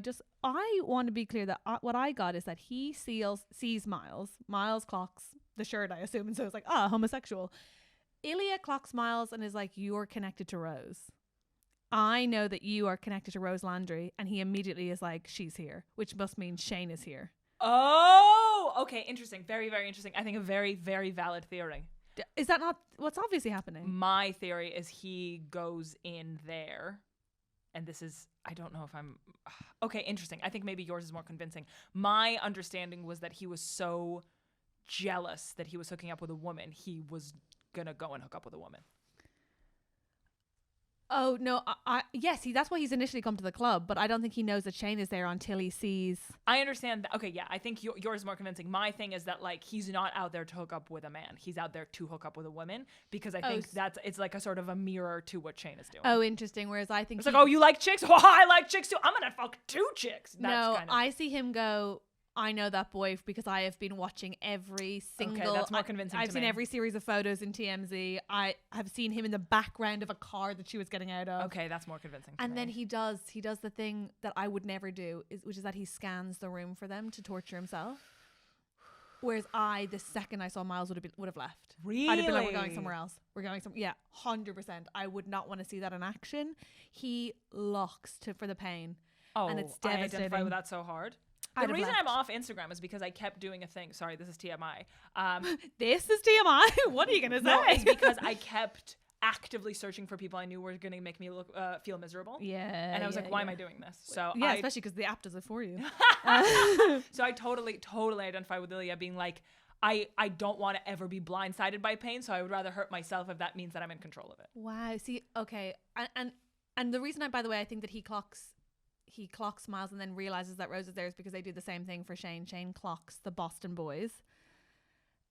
I want to be clear that what I got is that he sees Miles. Miles clocks the shirt, I assume, and so it's like, homosexual. Ilya clocks Miles and is like, you're connected to Rose. I know that you are connected to Rose Landry, and he immediately is like, she's here, which must mean Shane is here. Oh, okay, interesting. Very, very interesting. I think a very, very valid theory. Is that not what's obviously happening? My theory is he goes in there, and this is, I don't know if I'm, okay, interesting. I think maybe yours is more convincing. My understanding was that he was so jealous that he was hooking up with a woman, he was gonna go and hook up with a woman. Oh no, yes, that's why he's initially come to the club, but I don't think he knows that Shane is there until he sees. I understand that. Okay, yeah, I think yours is more convincing. My thing is that like he's not out there to hook up with a man. He's out there to hook up with a woman because I think it's like a sort of a mirror to what Shane is doing. Oh, interesting. Whereas I think it's like, oh, you like chicks? Oh, I like chicks too. I'm gonna fuck 2 chicks. No, I see him go, I know that boy because I have been watching every single. Okay, that's more convincing. I've seen every series of photos in TMZ. I have seen him in the background of a car that she was getting out of. Okay, that's more convincing. And then he does the thing that I would never do, which is that he scans the room for them to torture himself. Whereas the second I saw Miles would have left. Really? I'd have been like, we're going somewhere else. We're going somewhere. Yeah, 100%. I would not want to see that in action. He locks for the pain. Oh, and it's I devastating. identify with that so hard. The reason I'm off Instagram is because I kept doing a thing. Sorry, this is TMI. This is TMI? What are you going to say? No, it's because I kept actively searching for people I knew were going to make me feel miserable. Yeah. And I was like, why am I doing this? So yeah, especially because the app does it for you. So I totally identify with Ilya being like, I don't want to ever be blindsided by pain, so I would rather hurt myself if that means that I'm in control of it. Wow. See, okay. And the reason by the way, I think that he clocks Miles and then realizes that Rose is there is because they do the same thing for Shane. Shane clocks the Boston boys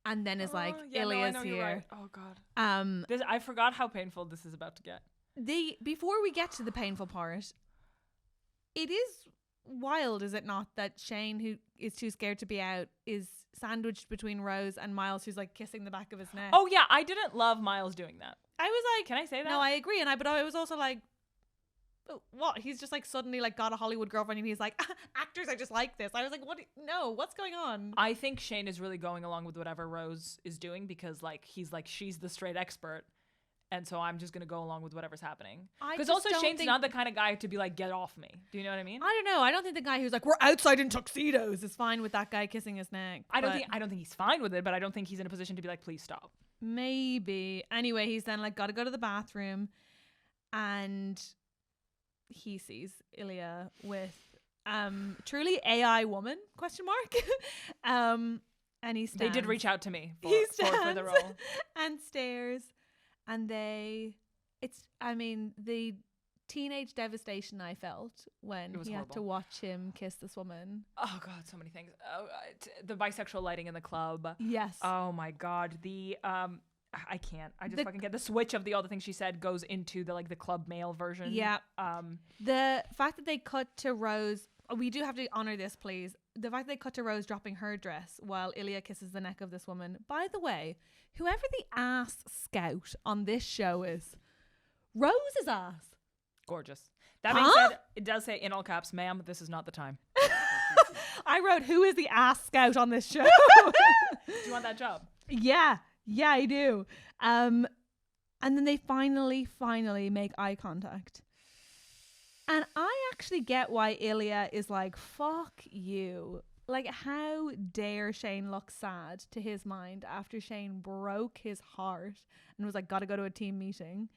and then is like, Ilya's here. Right. Oh God. I forgot how painful this is about to get. Before we get to the painful part, it is wild, is it not, that Shane, who is too scared to be out, is sandwiched between Rose and Miles, who's like kissing the back of his neck. Oh yeah, I didn't love Miles doing that. I was like, can I say that? No, I agree, but I was also like, what? He's just like suddenly like got a Hollywood girlfriend and he's like, actors are just like this. I was like, what's going on? I think Shane is really going along with whatever Rose is doing because like he's like, she's the straight expert. And so I'm just going to go along with whatever's happening. Because also Shane's not the kind of guy to be like, get off me. Do you know what I mean? I don't know. I don't think the guy who's like, we're outside in tuxedos is fine with that guy kissing his neck. I don't think he's fine with it, but I don't think he's in a position to be like, please stop. Maybe. Anyway, he's then like, got to go to the bathroom and he sees Ilya with truly AI woman ? And he stands. They did reach out to me for the role. And stares. And the teenage devastation I felt when he had to watch him kiss this woman. Oh God, so many things. The bisexual lighting in the club. Yes. Oh my God. I can't. I just fucking get the switch of all the things she said goes into the club male version. Yeah. The fact that they cut to Rose, we do have to honor this, please. The fact that they cut to Rose dropping her dress while Ilya kisses the neck of this woman. By the way, whoever the ass scout on this show is, Rose's ass. Gorgeous. That being said, it does say in all caps, ma'am, this is not the time. I wrote, who is the ass scout on this show? Do you want that job? Yeah, I do. And then they finally make eye contact. And I actually get why Ilya is like, fuck you. Like, how dare Shane look sad to his mind after Shane broke his heart and was like, gotta go to a team meeting.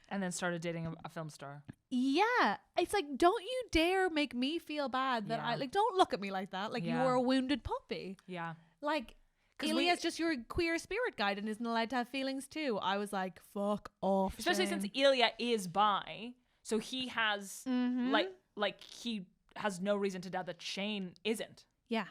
And then started dating a film star. Yeah. It's like, don't you dare make me feel bad that don't look at me like that. Like, you're a wounded puppy. Yeah. Like, Ilya's just your queer spirit guide and isn't allowed to have feelings too. I was like, fuck off. Especially Shane. since Ilya is bi. So he has, he has no reason to doubt that Shane isn't. Yeah.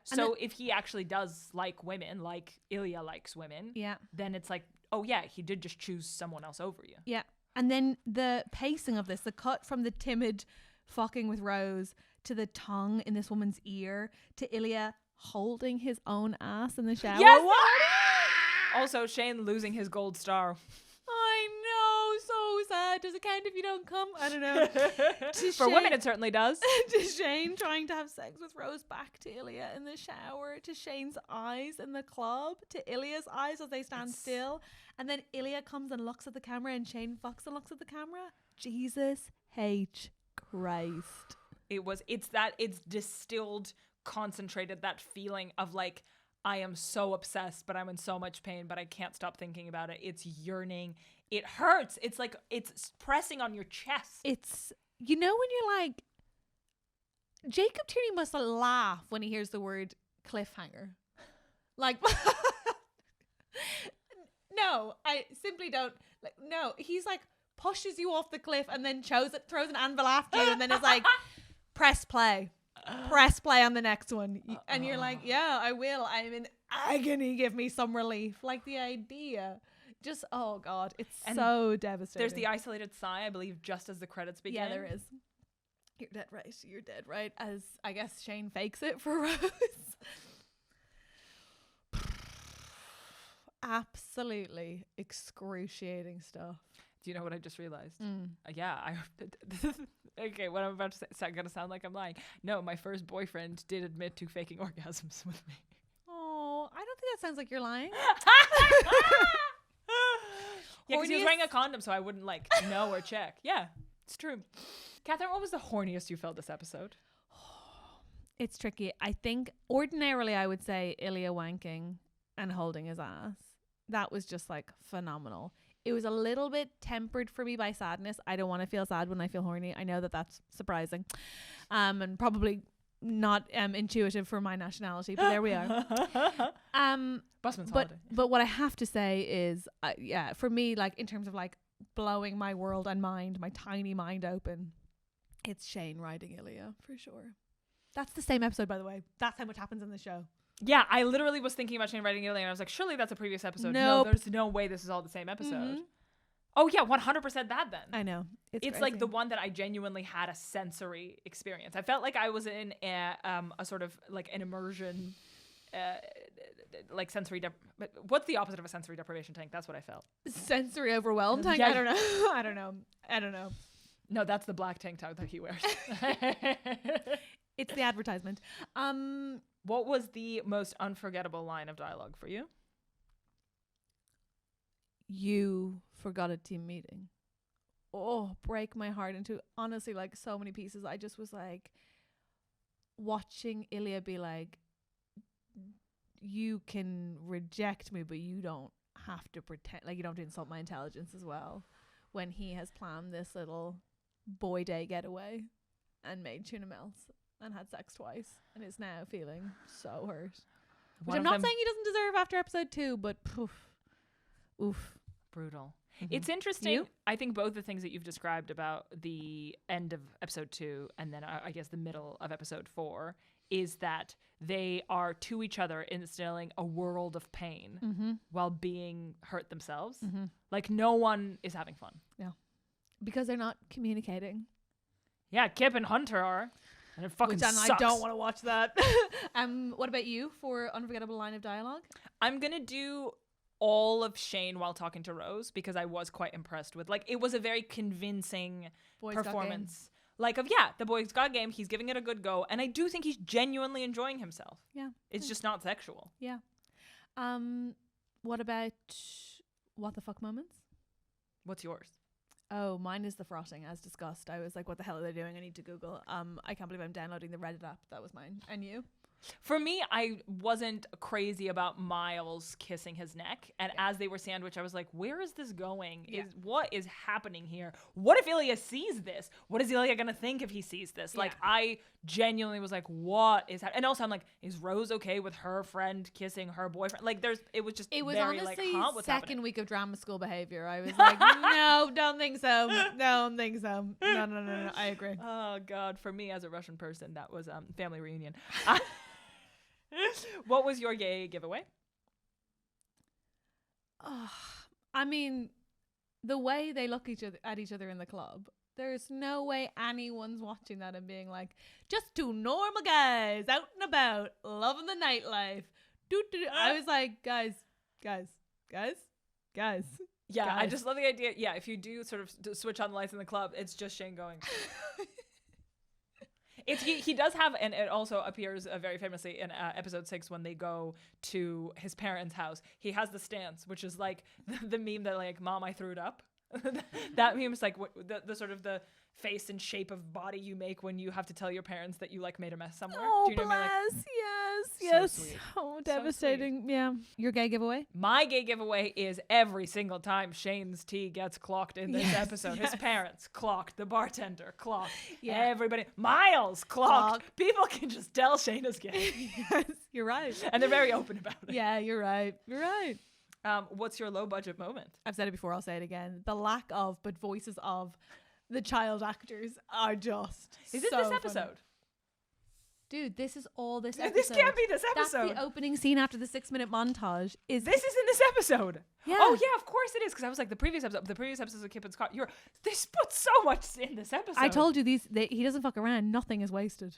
So if he actually does like women, like Ilya likes women, then it's like, oh yeah, he did just choose someone else over you. Yeah. And then the pacing of this, the cut from the timid fucking with Rose to the tongue in this woman's ear to Ilya holding his own ass in the shower. Yes! Also, Shane losing his gold star. I know, so sad. Does it count if you don't come? I don't know. For women, it certainly does. To Shane trying to have sex with Rose, back to Ilya in the shower, to Shane's eyes in the club, to Ilya's eyes as they stand still. And then Ilya comes and looks at the camera and Shane fucks and looks at the camera. Jesus H. Christ. It's distilled, concentrated, that feeling of like, I am so obsessed, but I'm in so much pain, but I can't stop thinking about it. It's yearning. It hurts. It's like, it's pressing on your chest. It's, when you're like, Jacob Tierney must laugh when he hears the word cliffhanger. Like, no, I simply don't. Like, no, he's like, pushes you off the cliff, and then throws an anvil after you, and then is like, press play on the next one. And you're like, yeah, I will. I'm in agony. Give me some relief. Like the idea. Just, oh God, it's so devastating. There's the isolated sigh, I believe, just as the credits begin. Yeah, there is. You're dead right. You're dead right. As I guess Shane fakes it for Rose. Absolutely excruciating stuff. Do you know what I just realized? Okay, what I'm about to say is going to sound like I'm lying. No, my first boyfriend did admit to faking orgasms with me. Oh, I don't think that sounds like you're lying. Yeah, because he was wearing a condom, so I wouldn't know or check. Yeah, it's true. Catherine, what was the horniest you felt this episode? It's tricky. I think ordinarily I would say Ilya wanking and holding his ass. That was just phenomenal. It was a little bit tempered for me by sadness. I don't want to feel sad when I feel horny. I know that that's surprising, and probably not intuitive for my nationality, but there we are. Busman's holiday. But what I have to say is, for me, in terms of blowing my world and mind, my tiny mind open, it's Shane riding Ilya for sure. That's the same episode, by the way. That's how much happens in the show. Yeah, I literally was thinking about Shane riding Ilya, and I was like, surely that's a previous episode. Nope. No, there's no way this is all the same episode. Mm-hmm. Oh yeah, 100% that then. I know. It's like the one that I genuinely had a sensory experience. I felt like I was in a sort of an immersion, sensory. What's the opposite of a sensory deprivation tank? That's what I felt. Sensory overwhelmed tank? Yeah. I don't know. No, that's the black tank top that he wears. It's the advertisement. What was the most unforgettable line of dialogue for you? You forgot a team meeting. Oh, break my heart into honestly so many pieces. I just was watching Ilya be like, you can reject me, but you don't have to pretend, you don't have to insult my intelligence as well, when he has planned this little boy day getaway and made tuna melts and had sex twice and is now feeling so hurt. Which I'm not saying he doesn't deserve after episode 2, but oof. Brutal. Mm-hmm. It's interesting. I think both the things that you've described about the end of episode 2 and then I guess the middle of episode 4 is that they are to each other instilling a world of pain while being hurt themselves. No one is having fun. Yeah. Because they're not communicating. Yeah, Kip and Hunter are. And it fucking sucks. I don't want to watch that. What about you for unforgettable line of dialogue? I'm going to do all of Shane while talking to Rose because I was quite impressed with it was a very convincing performance. The boy's got game, he's giving it a good go, and I do think he's genuinely enjoying himself. Yeah. It's just not sexual. Yeah. What about what the fuck moments? What's yours? Oh, mine is the frotting, as discussed. I was like, what the hell are they doing? I need to Google. I can't believe I'm downloading the Reddit app. That was mine. And you? For me, I wasn't crazy about Miles kissing his neck. And as they were sandwiched, I was like, where is this going? Yeah. What is happening here? What if Ilya sees this? What is Ilya going to think if he sees this? Yeah. I genuinely was like, what is happening? And also, I'm like, is Rose okay with her friend kissing her boyfriend? It was very honestly what's second happening? week of drama school behavior. I was like, no, don't think so. Don't think so. No. I agree. Oh, God. For me, as a Russian person, that was family reunion. What was your gay giveaway? I mean, the way they look at each other in the club, there's no way anyone's watching that and being like, just two normal guys out and about, loving the nightlife. I was like, guys. Yeah, guys. I just love the idea. Yeah, if you do sort of switch on the lights in the club, it's just Shane going. He does have, and it also appears very famously in episode 6 when they go to his parents' house. He has the stance, which is the meme that Mom, I threw it up. That meme is the sort of the face and shape of body you make when you have to tell your parents that you made a mess somewhere. Oh, do you know what I mean? Yes. So sweet. Oh, devastating. So yeah. Your gay giveaway? My gay giveaway is every single time Shane's tea gets clocked in this episode. His parents clocked, the bartender clocked, everybody. Miles clocked. People can just tell Shane is gay. Yes, you're right. And they're very open about it. Yeah, you're right. What's your low budget moment? I've said it before, I'll say it again. The lack of, but voices of the child actors are just Is it so this funny. episode? Dude, this is all this episode. This can't be this That's episode. the opening scene after the 6-minute montage. Is This is in this episode. Yeah. Oh yeah, of course it is. Because I was like the previous episodes of Kip and Scott. This put so much in this episode. I told you he doesn't fuck around. Nothing is wasted.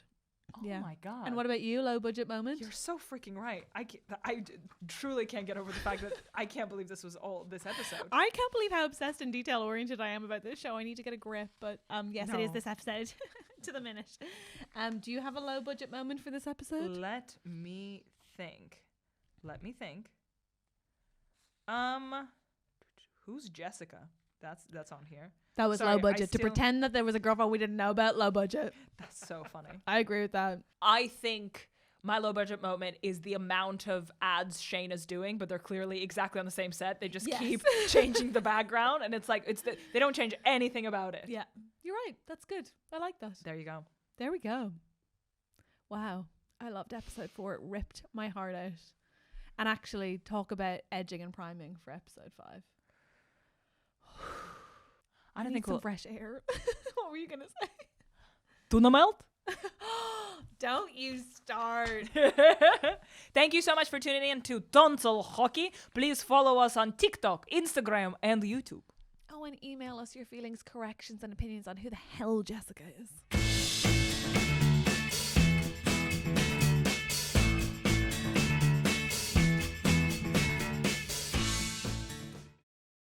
Oh my god. And what about you? Low budget moment? You're so freaking right. I truly can't get over the fact that I can't believe this was all this episode. I can't believe how obsessed and detail oriented I am about this show. I need to get a grip, but yes, it is No. this episode to the minute. Do you have a low budget moment for this episode? Let me think. Who's Jessica? That's on here. That was Sorry, low I budget. To still- pretend that there was a girlfriend we didn't know about, low budget. That's so funny. I agree with that. I think my low budget moment is the amount of ads Shane is doing, but they're clearly exactly on the same set. They just Yes. keep changing the background, and it's like they don't change anything about it. Yeah, you're right. That's good. I like that. There you go. There we go. Wow. I loved episode 4. It ripped my heart out. And actually talk about edging and priming for episode 5. I don't need think some we'll fresh air. What were you going to say? tuna melt. Don't you start. Thank you so much for tuning in to Tonsil Hockey. Please follow us on TikTok, Instagram, and YouTube. Oh, and email us your feelings, corrections, and opinions on who the hell Jessica is.